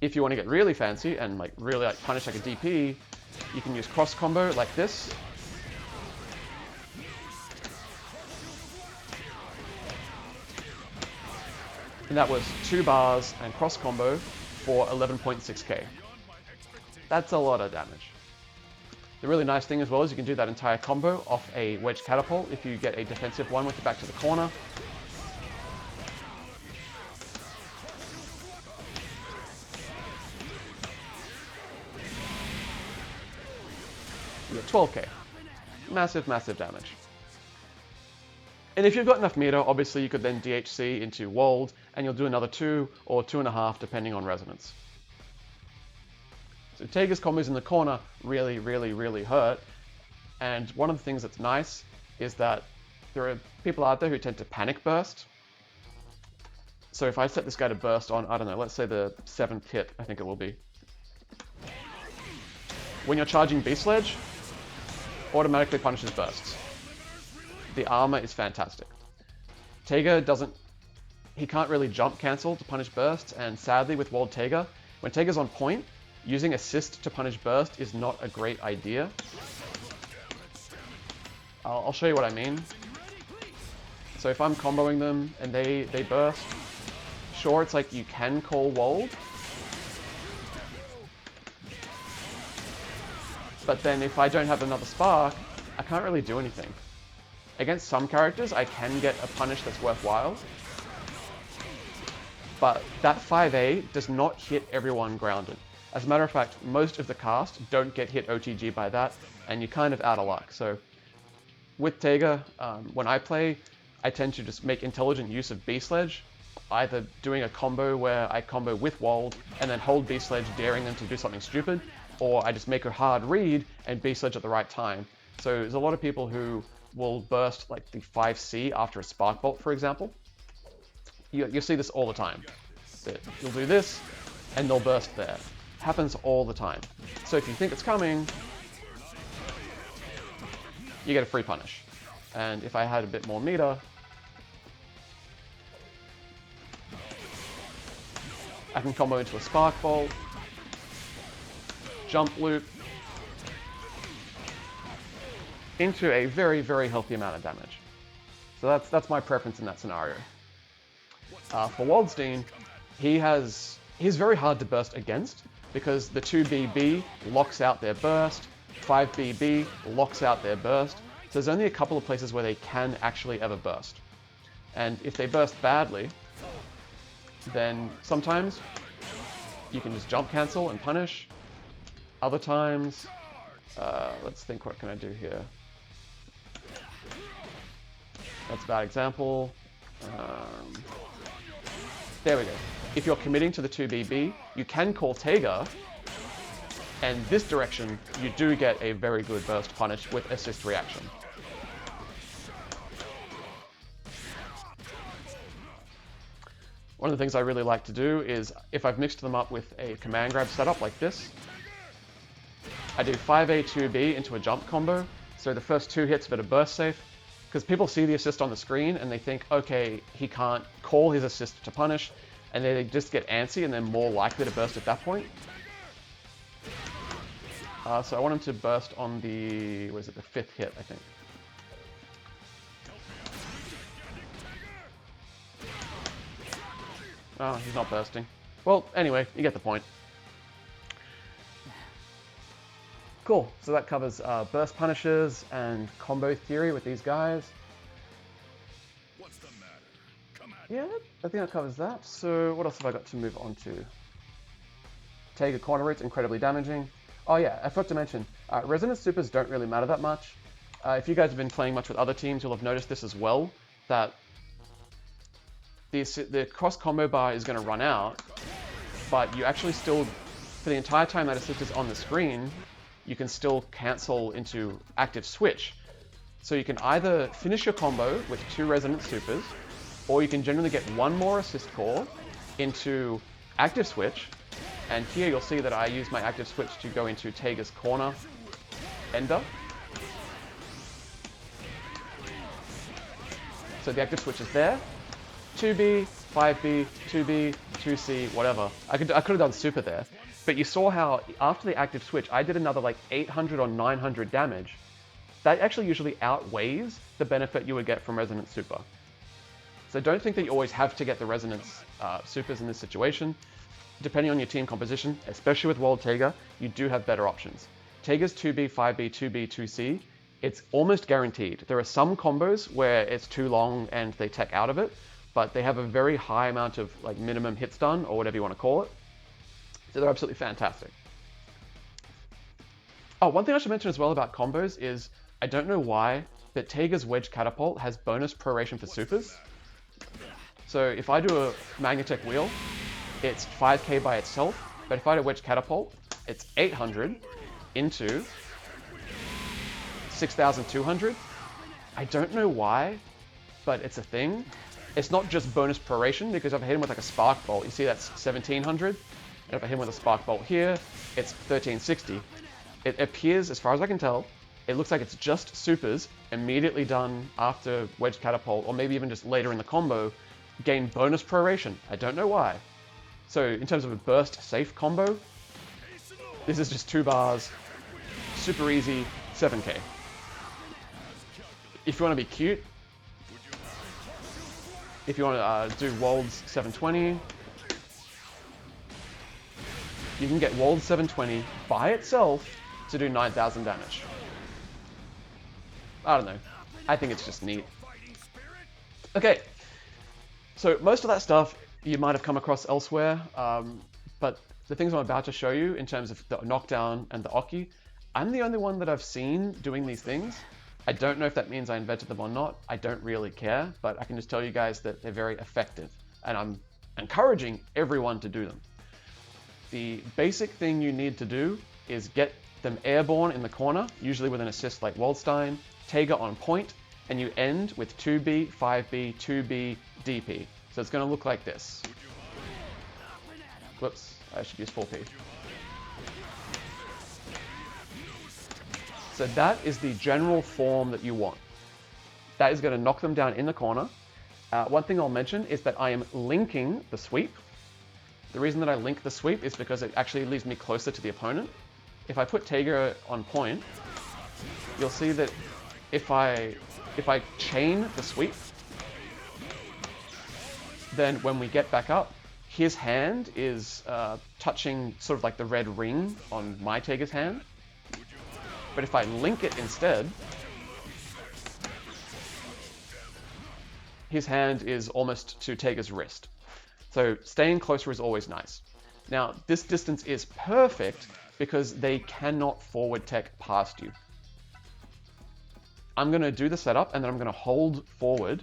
If you want to get really fancy and like really like punish like a DP, you can use cross combo like this. And that was 2 bars and cross combo for 11.6k. That's a lot of damage. The really nice thing as well is you can do that entire combo off a wedge catapult if you get a defensive one with the back to the corner. You get 12k. Massive, massive damage. And if you've got enough meter, obviously you could then DHC into Wald, and you'll do another 2 or 2.5 depending on resonance. So Tega's combos in the corner really, really, really hurt. And one of the things that's nice is that there are people out there who tend to panic burst. So if I set this guy to burst on, I don't know, let's say the 7th hit, I think it will be. When you're charging B Sledge, automatically punishes bursts. The armor is fantastic. Tega he can't really jump cancel to punish bursts, and sadly with Wald Tega, when Tega's on point, using assist to punish burst is not a great idea. I'll show you what I mean. So if I'm comboing them and they burst, sure, it's like you can call Wald, but then if I don't have another spark, I can't really do anything. Against some characters, I can get a punish that's worthwhile, but that 5A does not hit everyone grounded. As a matter of fact, most of the cast don't get hit OTG by that, and you're kind of out of luck. So with Tega, when I play, I tend to just make intelligent use of B Sledge, either doing a combo where I combo with Wald and then hold B Sledge, daring them to do something stupid, or I just make a hard read and B Sledge at the right time. So there's a lot of people who will burst like the 5C after a Spark Bolt, for example. You'll see this all the time. You'll do this, and they'll burst there. Happens all the time. So if you think it's coming, you get a free punish. And if I had a bit more meter, I can combo into a Spark Bolt, jump loop, into a very, very healthy amount of damage. So that's my preference in that scenario. For Waldstein, he's very hard to burst against because the 2BB locks out their burst, 5BB locks out their burst, so there's only a couple of places where they can actually ever burst. And if they burst badly, then sometimes you can just jump cancel and punish. Other times, let's think, what can I do here? That's a bad example. There we go. If you're committing to the 2BB, you can call Tega, and this direction, you do get a very good burst punish with assist reaction. One of the things I really like to do is, if I've mixed them up with a command grab setup like this, I do 5A, 2B into a jump combo, so the first 2 hits of it are burst safe, because people see the assist on the screen and they think, okay, he can't call his assist to punish, and they just get antsy and they're more likely to burst at that point. So I want him to burst on the, what is it, the 5th hit, I think. Oh, he's not bursting. Well, anyway, you get the point. Cool, so that covers burst punishes and combo theory with these guys. What's the matter? Come at Yeah, I think that covers that. So what else have I got to move on to? Taiga corner routes, incredibly damaging. Oh yeah, I forgot to mention, resonance supers don't really matter that much. If you guys have been playing much with other teams, you'll have noticed this as well, that the cross combo bar is going to run out, but you actually still, for the entire time that assist is on the screen, you can still cancel into active switch. So you can either finish your combo with 2 resonance supers, or you can generally get 1 more assist core into active switch. And here you'll see that I use my active switch to go into Taiga's corner ender. So the active switch is there. 2B, 5B, 2B, 2C, whatever. I could have done super there. But you saw how after the active switch, I did another like 800 or 900 damage. That actually usually outweighs the benefit you would get from Resonance Super. So don't think that you always have to get the Resonance Supers in this situation. Depending on your team composition, especially with Wald Taiga, you do have better options. Taiga's 2B, 5B, 2B, 2C, it's almost guaranteed. There are some combos where it's too long and they tech out of it, but they have a very high amount of like minimum hits done, or whatever you want to call it. So they're absolutely fantastic. Oh, one thing I should mention as well about combos is, I don't know why, but Taiga's Wedge Catapult has bonus proration for supers. So if I do a Magnatech Wheel, it's 5k by itself, but if I do Wedge Catapult, it's 800 into 6,200. I don't know why, but it's a thing. It's not just bonus proration, because if I hit him with like a Spark Bolt, you see that's 1,700. And if I hit him with a Spark Bolt here, it's 1,360. It appears, as far as I can tell, it looks like it's just supers immediately done after Wedge Catapult, or maybe even just later in the combo, gain bonus proration. I don't know why. So in terms of a burst safe combo, this is just 2 bars, super easy, 7k. If you want to be cute, if you want to do Wald's 720, you can get Wald's 720 by itself to do 9,000 damage. I don't know. I think it's just neat. Okay, so most of that stuff you might have come across elsewhere, but the things I'm about to show you in terms of the knockdown and the Oki, I'm the only one that I've seen doing these things. I don't know if that means I invented them or not. I don't really care, but I can just tell you guys that they're very effective, and I'm encouraging everyone to do them. The basic thing you need to do is get them airborne in the corner, usually with an assist like Waldstein, Taiga on point, and you end with 2B, 5B, 2B, DP. So it's going to look like this. Whoops, I should use 4P. So that is the general form that you want. That is going to knock them down in the corner. One thing I'll mention is that I am linking the sweep. The reason that I link the sweep is because it actually leaves me closer to the opponent. If I put Taiga on point, you'll see that if I chain the sweep, then when we get back up, his hand is touching sort of like the red ring on my Taiga's hand. But if I link it instead, his hand is almost to Taiga's wrist. So staying closer is always nice. Now, this distance is perfect because they cannot forward tech past you. I'm going to do the setup and then I'm going to hold forward.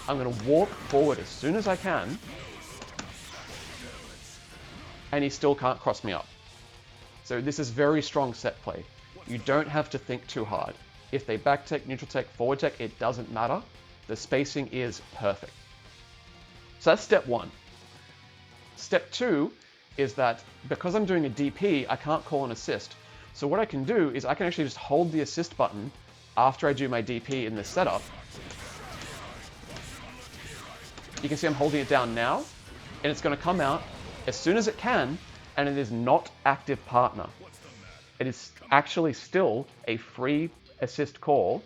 I'm going to warp forward as soon as I can. And he still can't cross me up. So this is very strong set play. You don't have to think too hard. If they back tech, neutral tech, forward tech, it doesn't matter. The spacing is perfect. So that's step 1. Step 2 is that because I'm doing a DP, I can't call an assist. So what I can do is I can actually just hold the assist button after I do my DP in this setup. You can see I'm holding it down now, and it's going to come out as soon as it can, and it is not active partner. It is actually still a free assist call,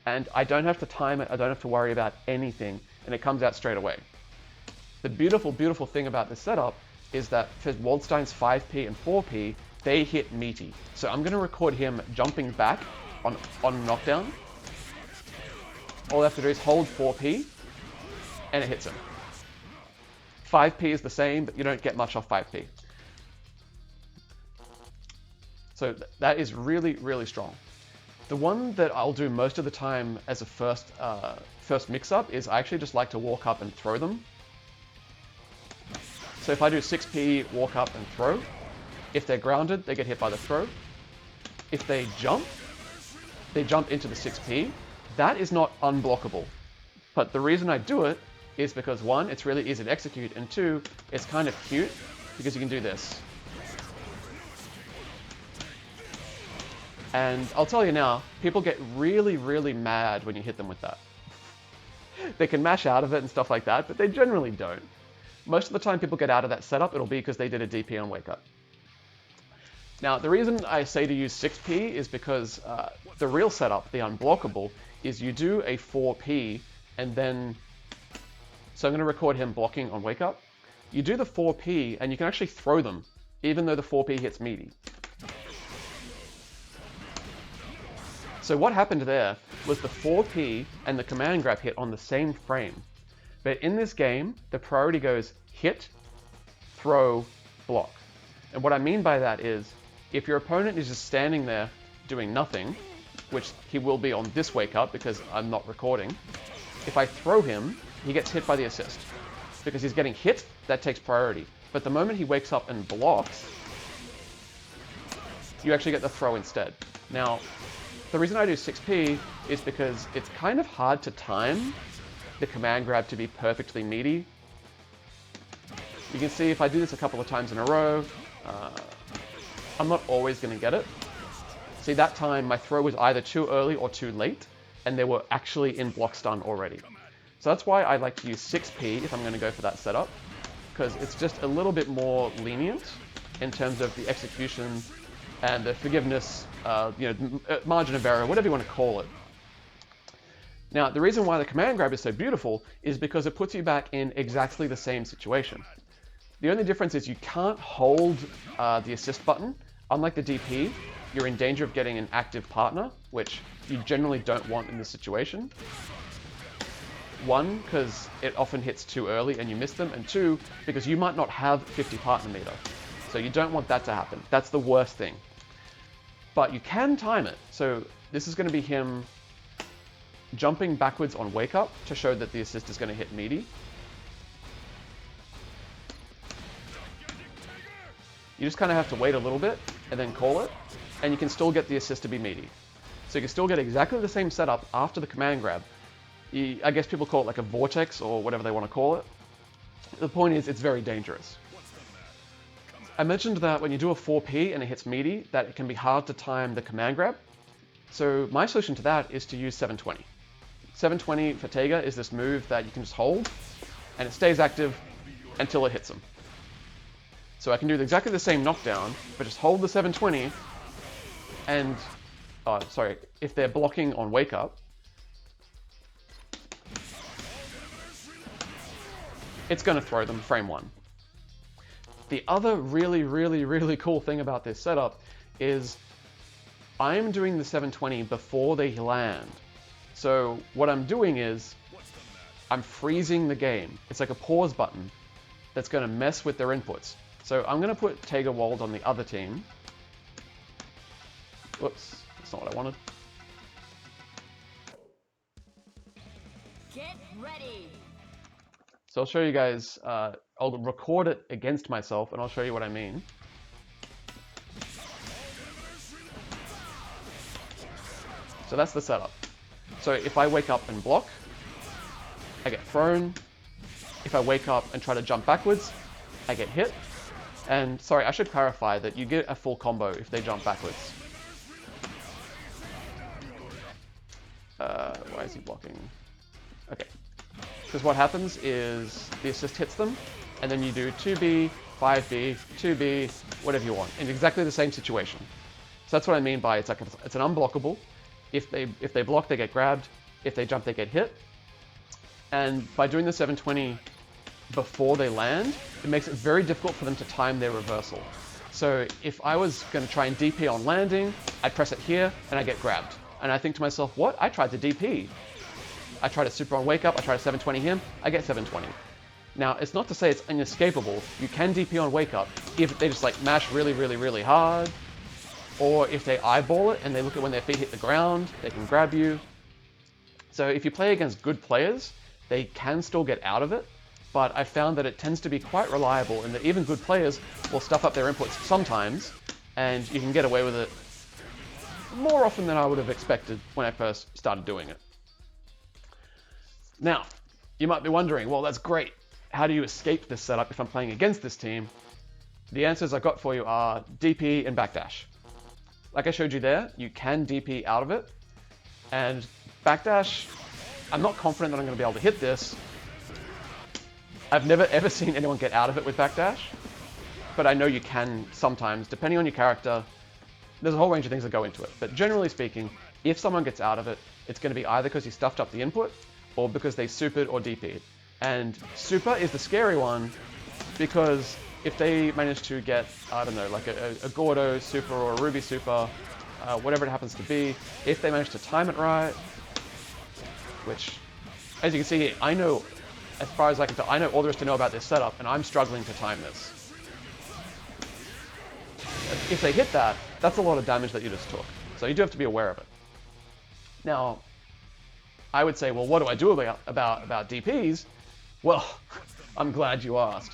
and I don't have to time it, I don't have to worry about anything, and it comes out straight away. The beautiful, beautiful thing about this setup is that for Waldstein's 5p and 4p, they hit meaty. So I'm going to record him jumping back on knockdown. All I have to do is hold 4p, and it hits him. 5p is the same, but you don't get much off 5p. So that is really, really strong. The one that I'll do most of the time as a first mix-up is I actually just like to walk up and throw them. So if I do 6p, walk up and throw, if they're grounded, they get hit by the throw. If they jump into the 6p. That is not unblockable. But the reason I do it is because one, it's really easy to execute, and two, it's kind of cute because you can do this. And I'll tell you now, people get really, really mad when you hit them with that. They can mash out of it and stuff like that, but they generally don't. Most of the time people get out of that setup, it'll be because they did a DP on wake up. Now, the reason I say to use 6p is because the real setup, the unblockable, is you do a 4p and then... So I'm going to record him blocking on wake up. You do the 4p and you can actually throw them, even though the 4p hits meaty. So what happened there was the 4p and the command grab hit on the same frame. But in this game, the priority goes hit, throw, block. And what I mean by that is, if your opponent is just standing there doing nothing, which he will be on this wake up because I'm not recording, if I throw him, he gets hit by the assist. Because he's getting hit, that takes priority. But the moment he wakes up and blocks, you actually get the throw instead. Now, the reason I do 6p is because it's kind of hard to time the command grab to be perfectly meaty. You can see if I do this a couple of times in a row, I'm not always going to get it. See, that time my throw was either too early or too late, and they were actually in block stun already. So that's why I like to use 6p if I'm going to go for that setup, because it's just a little bit more lenient in terms of the execution and the forgiveness, margin of error, whatever you want to call it. Now, the reason why the command grab is so beautiful is because it puts you back in exactly the same situation. The only difference is you can't hold the assist button. Unlike the DP, you're in danger of getting an active partner, which you generally don't want in this situation. One, because it often hits too early and you miss them, and two, because you might not have 50 partner meter. So you don't want that to happen. That's the worst thing. But you can time it. So this is going to be him jumping backwards on wake up to show that the assist is going to hit meaty. You just kind of have to wait a little bit and then call it, and you can still get the assist to be meaty. So you can still get exactly the same setup after the command grab. I guess people call it like a vortex or whatever they want to call it. The point is, it's very dangerous. I mentioned that when you do a 4p and it hits meaty, that it can be hard to time the command grab. So my solution to that is to use 720. 720 for Tega is this move that you can just hold, and it stays active until it hits him. So I can do exactly the same knockdown, but just hold the 720, and, if they're blocking on wake up, it's going to throw them frame one. The other really, really, really cool thing about this setup is I'm doing the 720 before they land. So what I'm doing is I'm freezing the game. It's like a pause button that's going to mess with their inputs. So I'm going to put Tega Wald on the other team. Whoops, that's not what I wanted. Get ready. So I'll show you guys, I'll record it against myself and I'll show you what I mean. So that's the setup. So if I wake up and block, I get thrown. If I wake up and try to jump backwards, I get hit. And sorry, I should clarify that you get a full combo if they jump backwards. Why is he blocking? Okay. Because what happens is the assist hits them, and then you do 2B, 5B, 2B, whatever you want, in exactly the same situation. So that's what I mean by it's an unblockable. If they block, they get grabbed. If they jump, they get hit. And by doing the 720 before they land, it makes it very difficult for them to time their reversal. So if I was going to try and DP on landing, I'd press it here and I get grabbed. And I think to myself, what? I tried to DP. I tried to super on wake up, I try to 720 him, I get 720. Now, it's not to say it's inescapable. You can DP on wake up if they just like mash really, really, really hard, or if they eyeball it and they look at when their feet hit the ground, they can grab you. So if you play against good players, they can still get out of it, but I found that it tends to be quite reliable and that even good players will stuff up their inputs sometimes, and you can get away with it more often than I would have expected when I first started doing it. Now, you might be wondering, well, that's great. How do you escape this setup if I'm playing against this team? The answers I got for you are DP and backdash. Like I showed you there, you can DP out of it, and backdash, I'm not confident that I'm going to be able to hit this. I've never ever seen anyone get out of it with backdash, but I know you can sometimes, depending on your character. There's a whole range of things that go into it, but generally speaking, if someone gets out of it, it's going to be either because you stuffed up the input, or because they supered or DP'd. And super is the scary one, because if they manage to get, I don't know, like a Gordo super or a Ruby super, whatever it happens to be, if they manage to time it right, which, as you can see here, I know, as far as I can tell, I know all there is to know about this setup, and I'm struggling to time this. If they hit that, that's a lot of damage that you just took. So you do have to be aware of it. Now, I would say, well, what do I do about DPs? Well, I'm glad you asked.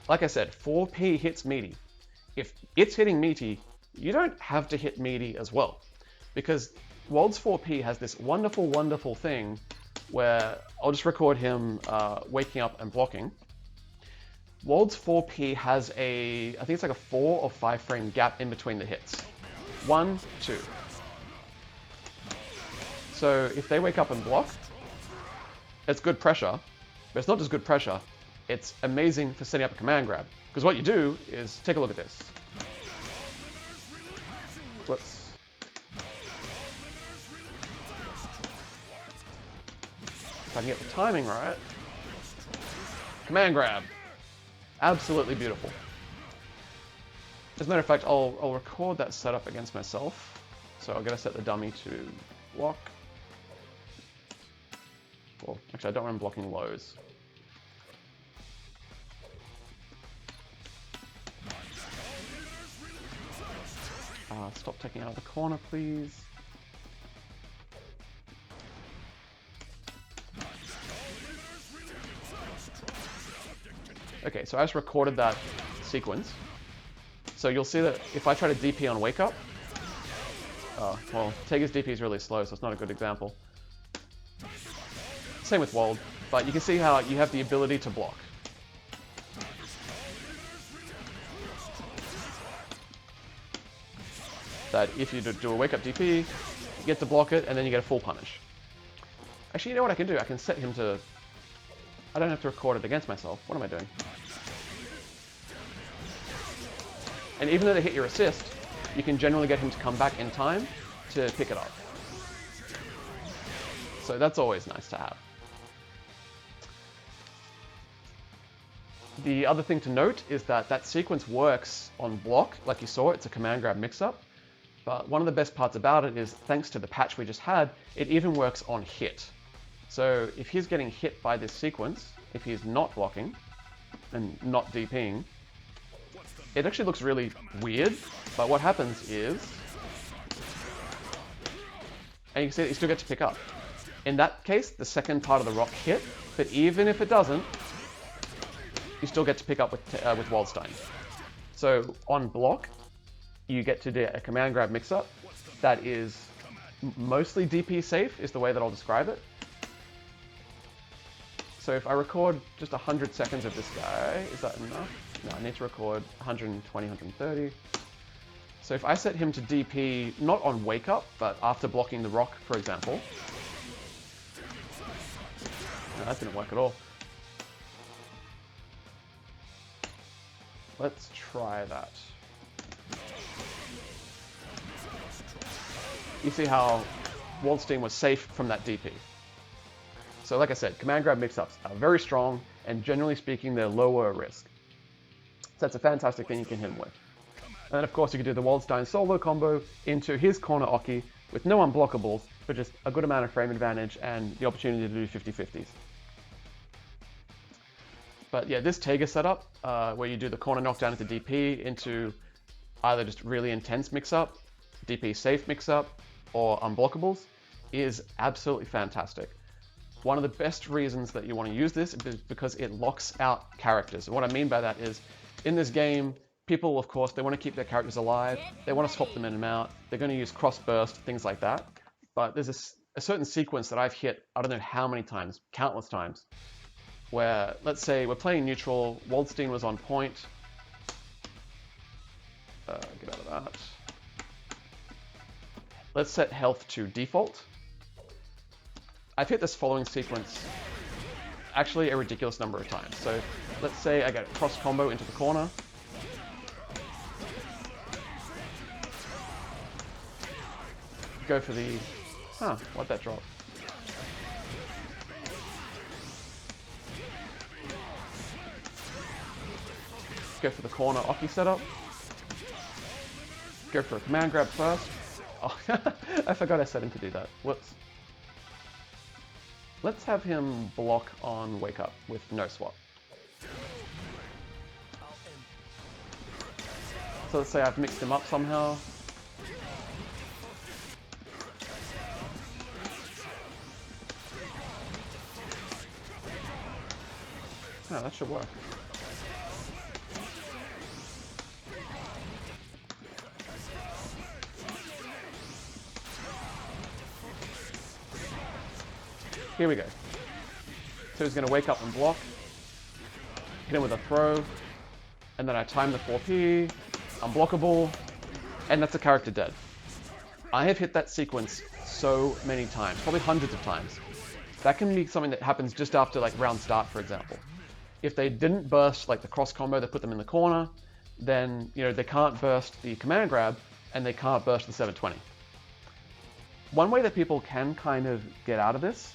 Like I said, 4P hits meaty. If it's hitting meaty, you don't have to hit meaty as well. Because Wald's 4P has this wonderful, wonderful thing where I'll just record him waking up and blocking. Wald's 4P has I think it's like a 4 or 5 frame gap in between the hits. 1, 2. So if they wake up and block, it's good pressure, but it's not just good pressure, it's amazing for setting up a command grab. Because what you do is, take a look at this. Let's... If I can get the timing right. Command grab. Absolutely beautiful. As a matter of fact, I'll record that setup against myself. So I'm going to set the dummy to block. Well, actually, I don't want him blocking lows. Stop taking out of the corner, please. Okay, so I just recorded that sequence. So you'll see that if I try to DP on wake up, well, Tega's DP is really slow, so it's not a good example. Same with Wald, but you can see how you have the ability to block. That if you do a wake up DP, you get to block it, and then you get a full punish. Actually, you know what I can do? I can set him to... I don't have to record it against myself. What am I doing? And even though they hit your assist, you can generally get him to come back in time to pick it up. So that's always nice to have. The other thing to note is that that sequence works on block, like you saw, it's a command grab mix-up. But one of the best parts about it is, thanks to the patch we just had, it even works on hit. So if he's getting hit by this sequence, if he's not blocking and not DPing, it actually looks really weird, but what happens is, and you can see that you still get to pick up. In that case, the second part of the rock hit, but even if it doesn't, you still get to pick up with Waldstein. So on block, you get to do a command grab mix-up that is mostly DP safe, is the way that I'll describe it. So if I record just 100 seconds of this guy, is that enough? No, I need to record 120, 130. So if I set him to DP, not on wake up, but after blocking the rock, for example. No, that didn't work at all. Let's try that. You see how Waldstein was safe from that DP. So like I said, command grab mix-ups are very strong, and generally speaking, they're lower risk. So that's a fantastic thing you can hit him with. And then of course you can do the Waldstein solo combo into his corner Oki with no unblockables, but just a good amount of frame advantage and the opportunity to do 50-50s. But yeah, this Taiga setup, where you do the corner knockdown into DP into either just really intense mix-up, DP safe mix-up, or unblockables, is absolutely fantastic. One of the best reasons that you want to use this is because it locks out characters. And what I mean by that is, in this game, people, of course, they want to keep their characters alive, they want to swap them in and out, they're going to use cross burst, things like that. But there's a certain sequence that I've hit, I don't know how many times, countless times, where, let's say, we're playing neutral, Waldstein was on point. Get out of that. Let's set health to default. I've hit this following sequence actually a ridiculous number of times. So let's say I get a cross combo into the corner. Go for the... why'd that drop? Go for the corner Oki setup. Go for a command grab first. Oh, I forgot I set him to do that. Whoops. Let's have him block on Wake Up with no swap. So let's say I've mixed him up somehow. Oh, that should work. Here we go. So he's going to wake up and block, hit him with a throw, and then I time the 4P, unblockable, and that's a character dead. I have hit that sequence so many times, probably hundreds of times. That can be something that happens just after like round start, for example. If they didn't burst like the cross combo that put them in the corner, then they can't burst the command grab and they can't burst the 720. One way that people can kind of get out of this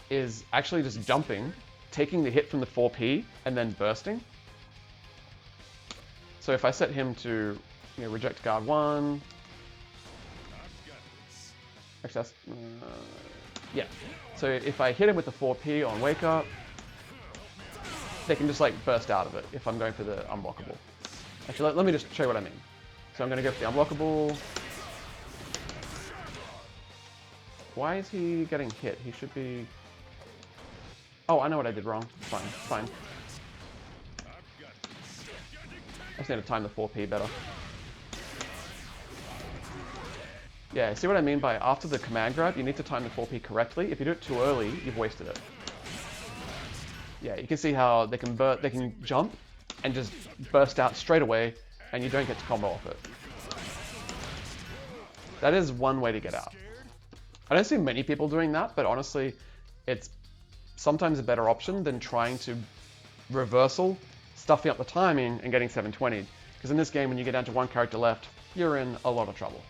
is actually just jumping, taking the hit from the 4P, and then bursting. So if I set him to reject guard 1, actually that's, yeah. So if I hit him with the 4P on wake up, they can just like burst out of it if I'm going for the unblockable. Actually, let me just show you what I mean. So I'm going to go for the unblockable. Why is he getting hit? He should be... Oh, I know what I did wrong. Fine, fine. I just need to time the 4P better. Yeah, see what I mean by after the command grab, you need to time the 4P correctly. If you do it too early, you've wasted it. Yeah, you can see how they can jump and just burst out straight away, and you don't get to combo off it. That is one way to get out. I don't see many people doing that, but honestly, it's sometimes a better option than trying to reversal, stuffing up the timing, and getting 720. Because in this game, when you get down to one character left, you're in a lot of trouble.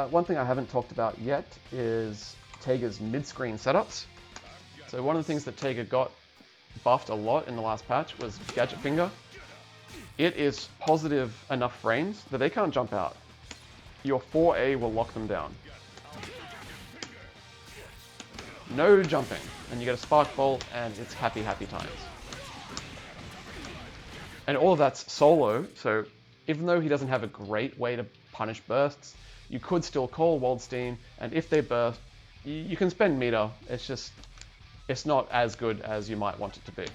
One thing I haven't talked about yet is Taiga's mid-screen setups. So one of the things that Taiga got buffed a lot in the last patch was Gadget Finger. It is positive enough frames that they can't jump out. Your 4A will lock them down. No jumping, and you get a Spark Bolt, and it's happy, happy times. And all of that's solo, so even though he doesn't have a great way to punish bursts, you could still call Waldstein, and if they burst, you can spend meter. It's not as good as you might want it to be.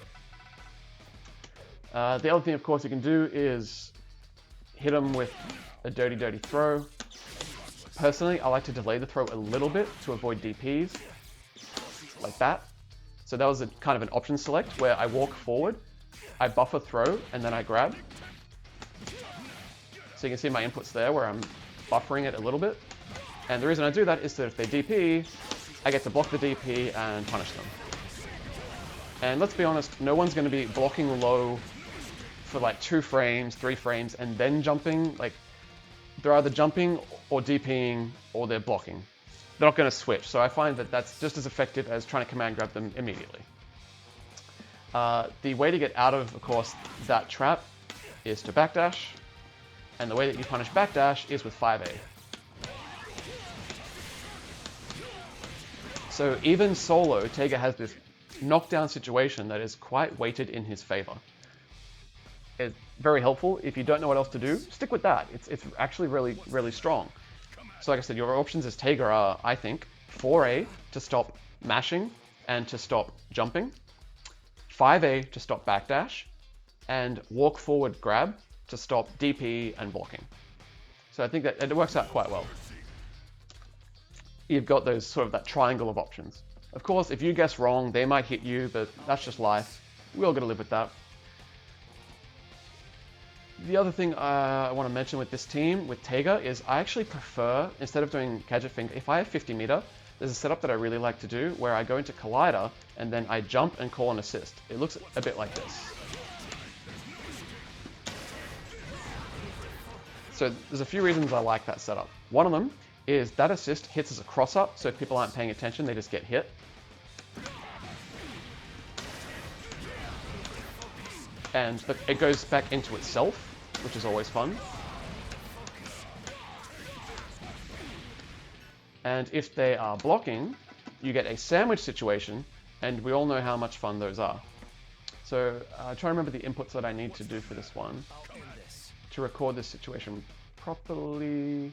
The other thing, of course, you can do is hit him with a dirty, dirty throw. Personally, I like to delay the throw a little bit to avoid DPs, like that. So that was a kind of an option select where I walk forward, I buffer throw, and then I grab. So you can see my inputs there where I'm buffering it a little bit. And the reason I do that is that if they DP, I get to block the DP and punish them. And let's be honest, no one's going to be blocking low for like 2 frames, 3 frames, and then jumping. Like, they're either jumping or DPing or they're blocking. They're not going to switch, so I find that that's just as effective as trying to command grab them immediately. The way to get out of course, that trap is to backdash, and the way that you punish backdash is with 5A. So even solo, Tega has this knockdown situation that is quite weighted in his favor. It's very helpful. If you don't know what else to do, stick with that. It's actually really strong. So like I said, your options as Tega are, I think, 4A to stop mashing and to stop jumping, 5A to stop backdash, and walk forward grab to stop DP and blocking. So I think that it works out quite well. You've got those sort of that triangle of options. Of course, if you guess wrong, they might hit you, but that's just life. We all got to live with that. The other thing I want to mention with this team, with Tega, is I actually prefer, instead of doing gadget finger, if I have 50 meter, there's a setup that I really like to do where I go into collider and then I jump and call an assist. It looks a bit like this. So there's a few reasons I like that setup. One of them is that assist hits as a cross up, so if people aren't paying attention, they just get hit. And it goes back into itself, which is always fun. And if they are blocking, you get a sandwich situation, and we all know how much fun those are. So try to remember the inputs that I need to do for this one to record this situation properly.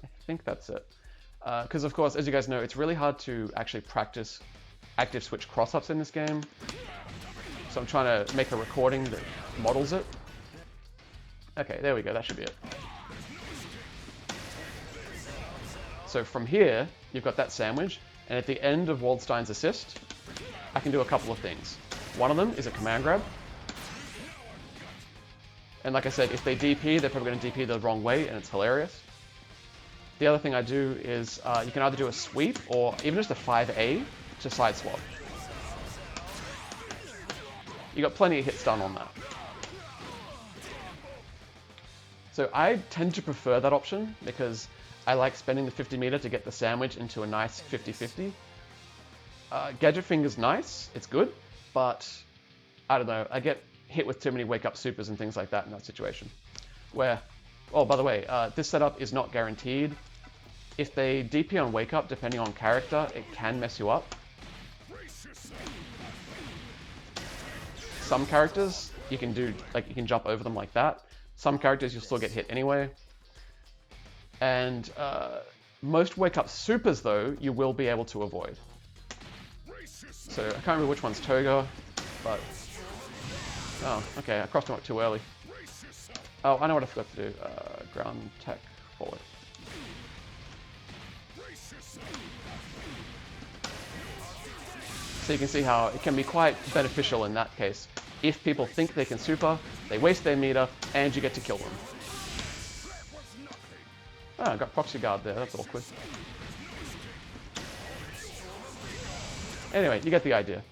I think that's it. Because of course, as you guys know, it's really hard to actually practice active switch cross-ups in this game. So I'm trying to make a recording that models it. Okay, there we go, that should be it. So from here, you've got that sandwich, and at the end of Waldstein's assist, I can do a couple of things. One of them is a command grab. And like I said, if they DP, they're probably going to DP the wrong way, and it's hilarious. The other thing I do is you can either do a sweep or even just a 5A to side swap. You got plenty of hits done on that. So I tend to prefer that option because I like spending the 50 meter to get the sandwich into a nice 50-50. Gadget finger's nice, it's good, but I don't know, I get hit with too many wake up supers and things like that in that situation. Where, oh, by the way, this setup is not guaranteed. If they DP on wake up, depending on character, it can mess you up. Some characters, you can do, like, you can jump over them like that. Some characters, you'll still get hit anyway. And most wake up supers, though, you will be able to avoid. So I can't remember which one's Toga, but... Oh, okay, I crossed him up too early. Oh, I know what I forgot to do. Ground tech forward. So you can see how it can be quite beneficial in that case. If people think they can super, they waste their meter, and you get to kill them. Oh, I got proxy guard there, that's awkward. Anyway, you get the idea.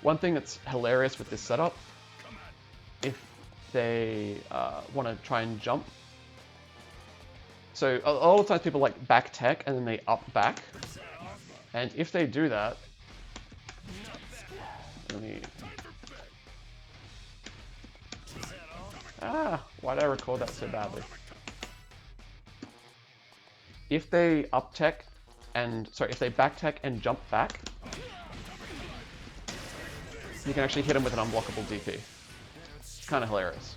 One thing that's hilarious with this setup, if they want to try and jump. So a lot of times people like back tech and then they up back. And if they do that, let me... Why did I record that so badly? If they up tech and, sorry, if they back tech and jump back, you can actually hit them with an unblockable DP. It's kind of hilarious.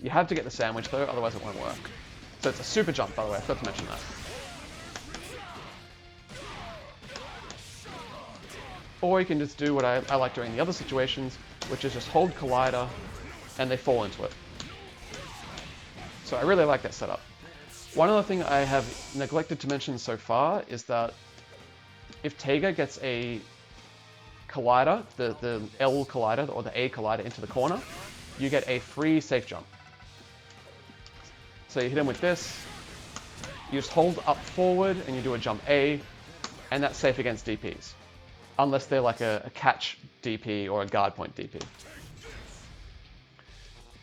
You have to get the sandwich though, otherwise it won't work. So it's a super jump, by the way, I forgot to mention that. Or you can just do what I like doing in the other situations, which is just hold collider and they fall into it. So I really like that setup. One other thing I have neglected to mention so far is that if Tega gets a collider, the L collider or the A collider into the corner, you get a free safe jump. So you hit him with this, you just hold up forward and you do a jump A, and that's safe against DPs. unless they're like a catch DP or a guard point DP.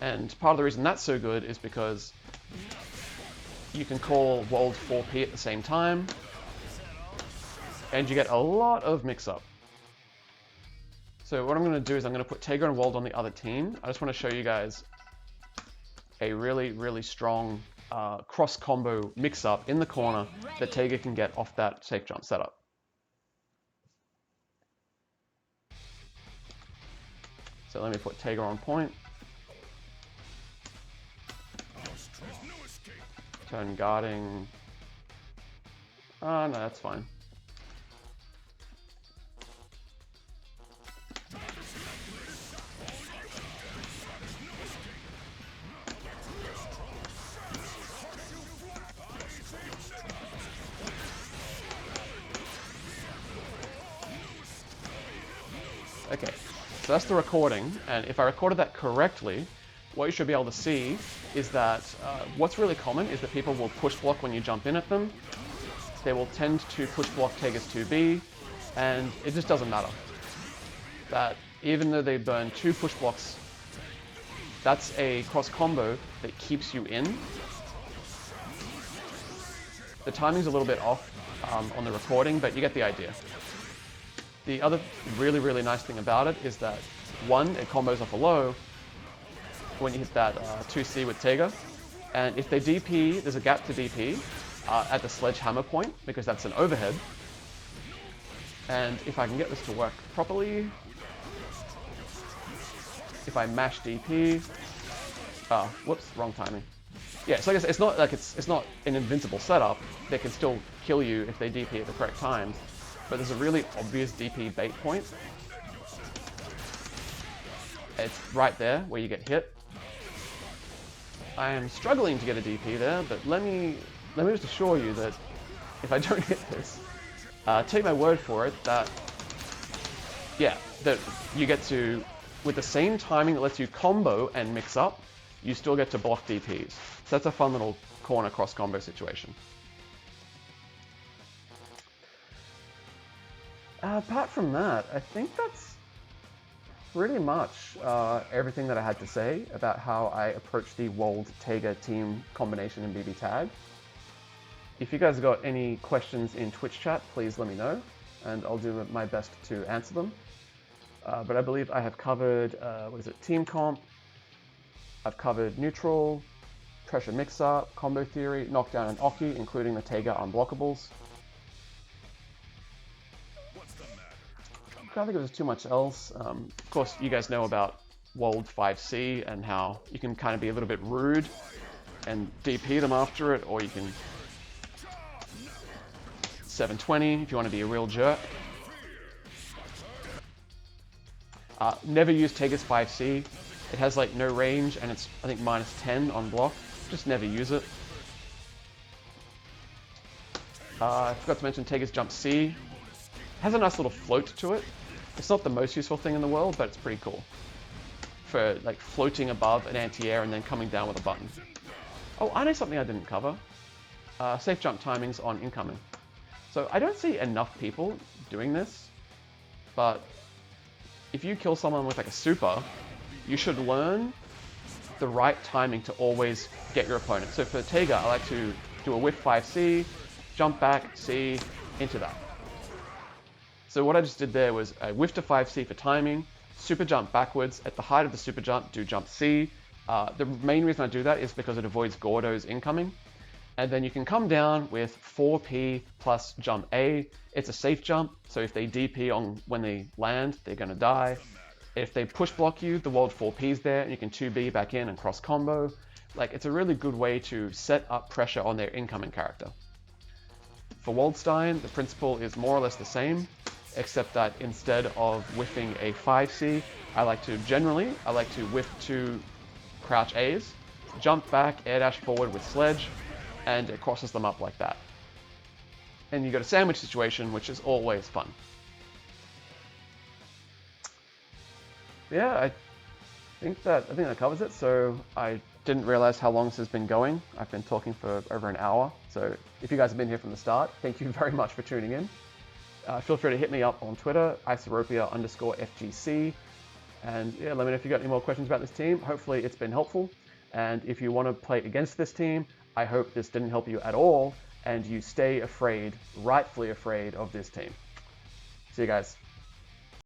And part of the reason that's so good is because you can call Wald 4P at the same time, and you get a lot of mix-up. So what I'm going to do is I'm going to put Tega and Wald on the other team. I just want to show you guys a really, really strong cross-combo mix-up in the corner that Tega can get off that safe jump setup. So let me put Tega on point. Turn guarding. No, that's fine. Okay, so that's the recording, and if I recorded that correctly, what you should be able to see is that what's really common is that people will push block when you jump in at them. They will tend to push block Tega's 2B, and it just doesn't matter. That even though they burn 2 push blocks, that's a cross combo that keeps you in. The timing's a little bit off on the recording, but you get the idea. The other really, really nice thing about it is that, one, it combos off a low when you hit that 2C with Tega, and if they DP, there's a gap to DP at the Sledge hammer point, because that's an overhead. And if I can get this to work properly, if I mash DP, whoops, wrong timing. Yeah, so I guess it's not like it's not an invincible setup. They can still kill you if they DP at the correct times, but there's a really obvious DP bait point. It's right there where you get hit. I am struggling to get a DP there, but let me just assure you that if I don't hit this, take my word for it that, yeah, that you get to, with the same timing that lets you combo and mix up, you still get to block DPs. So that's a fun little corner cross combo situation. Apart from that, I think that's pretty much everything that I had to say about how I approach the Wald-Tega team combination in BBTAG. If you guys have got any questions in Twitch chat, please let me know, and I'll do my best to answer them. But I believe I have covered, team comp, I've covered neutral, pressure mix-up, combo theory, knockdown and Oki, including the Tega unblockables. I don't think there's too much else. Of course, you guys know about Wald 5C and how you can kind of be a little bit rude and DP them after it, or you can 720 if you want to be a real jerk. Never use Tega's 5C. It has like no range and it's, I think, -10 on block. Just never use it. I forgot to mention Tega's jump C. It has a nice little float to it. It's not the most useful thing in the world, but it's pretty cool for like floating above an anti-air and then coming down with a button. Oh, I know something I didn't cover. Safe jump timings on incoming. So I don't see enough people doing this, but if you kill someone with like a super, you should learn the right timing to always get your opponent. So for Tega, I like to do a whiff 5C, jump back, C, into that. So what I just did there was I whiffed a 5C for timing, super jump backwards, at the height of the super jump, do jump C. The main reason I do that is because it avoids Gordo's incoming. And then you can come down with 4P plus jump A. It's a safe jump, so if they DP on when they land, they're gonna die. If they push block you, the Wald 4P's there, and you can 2B back in and cross combo. Like, it's a really good way to set up pressure on their incoming character. For Waldstein, the principle is more or less the same, except that instead of whiffing a 5C, I like to whiff 2 crouch A's, jump back, air dash forward with Sledge, and it crosses them up like that. And you got a sandwich situation, which is always fun. Yeah, I think that covers it. So I didn't realize how long this has been going. I've been talking for over an hour. So if you guys have been here from the start, thank you very much for tuning in. Feel free to hit me up on Twitter, Isorropia_FGC. And yeah, let me know if you've got any more questions about this team. Hopefully it's been helpful. And if you want to play against this team, I hope this didn't help you at all and you stay afraid, rightfully afraid of this team. See you guys.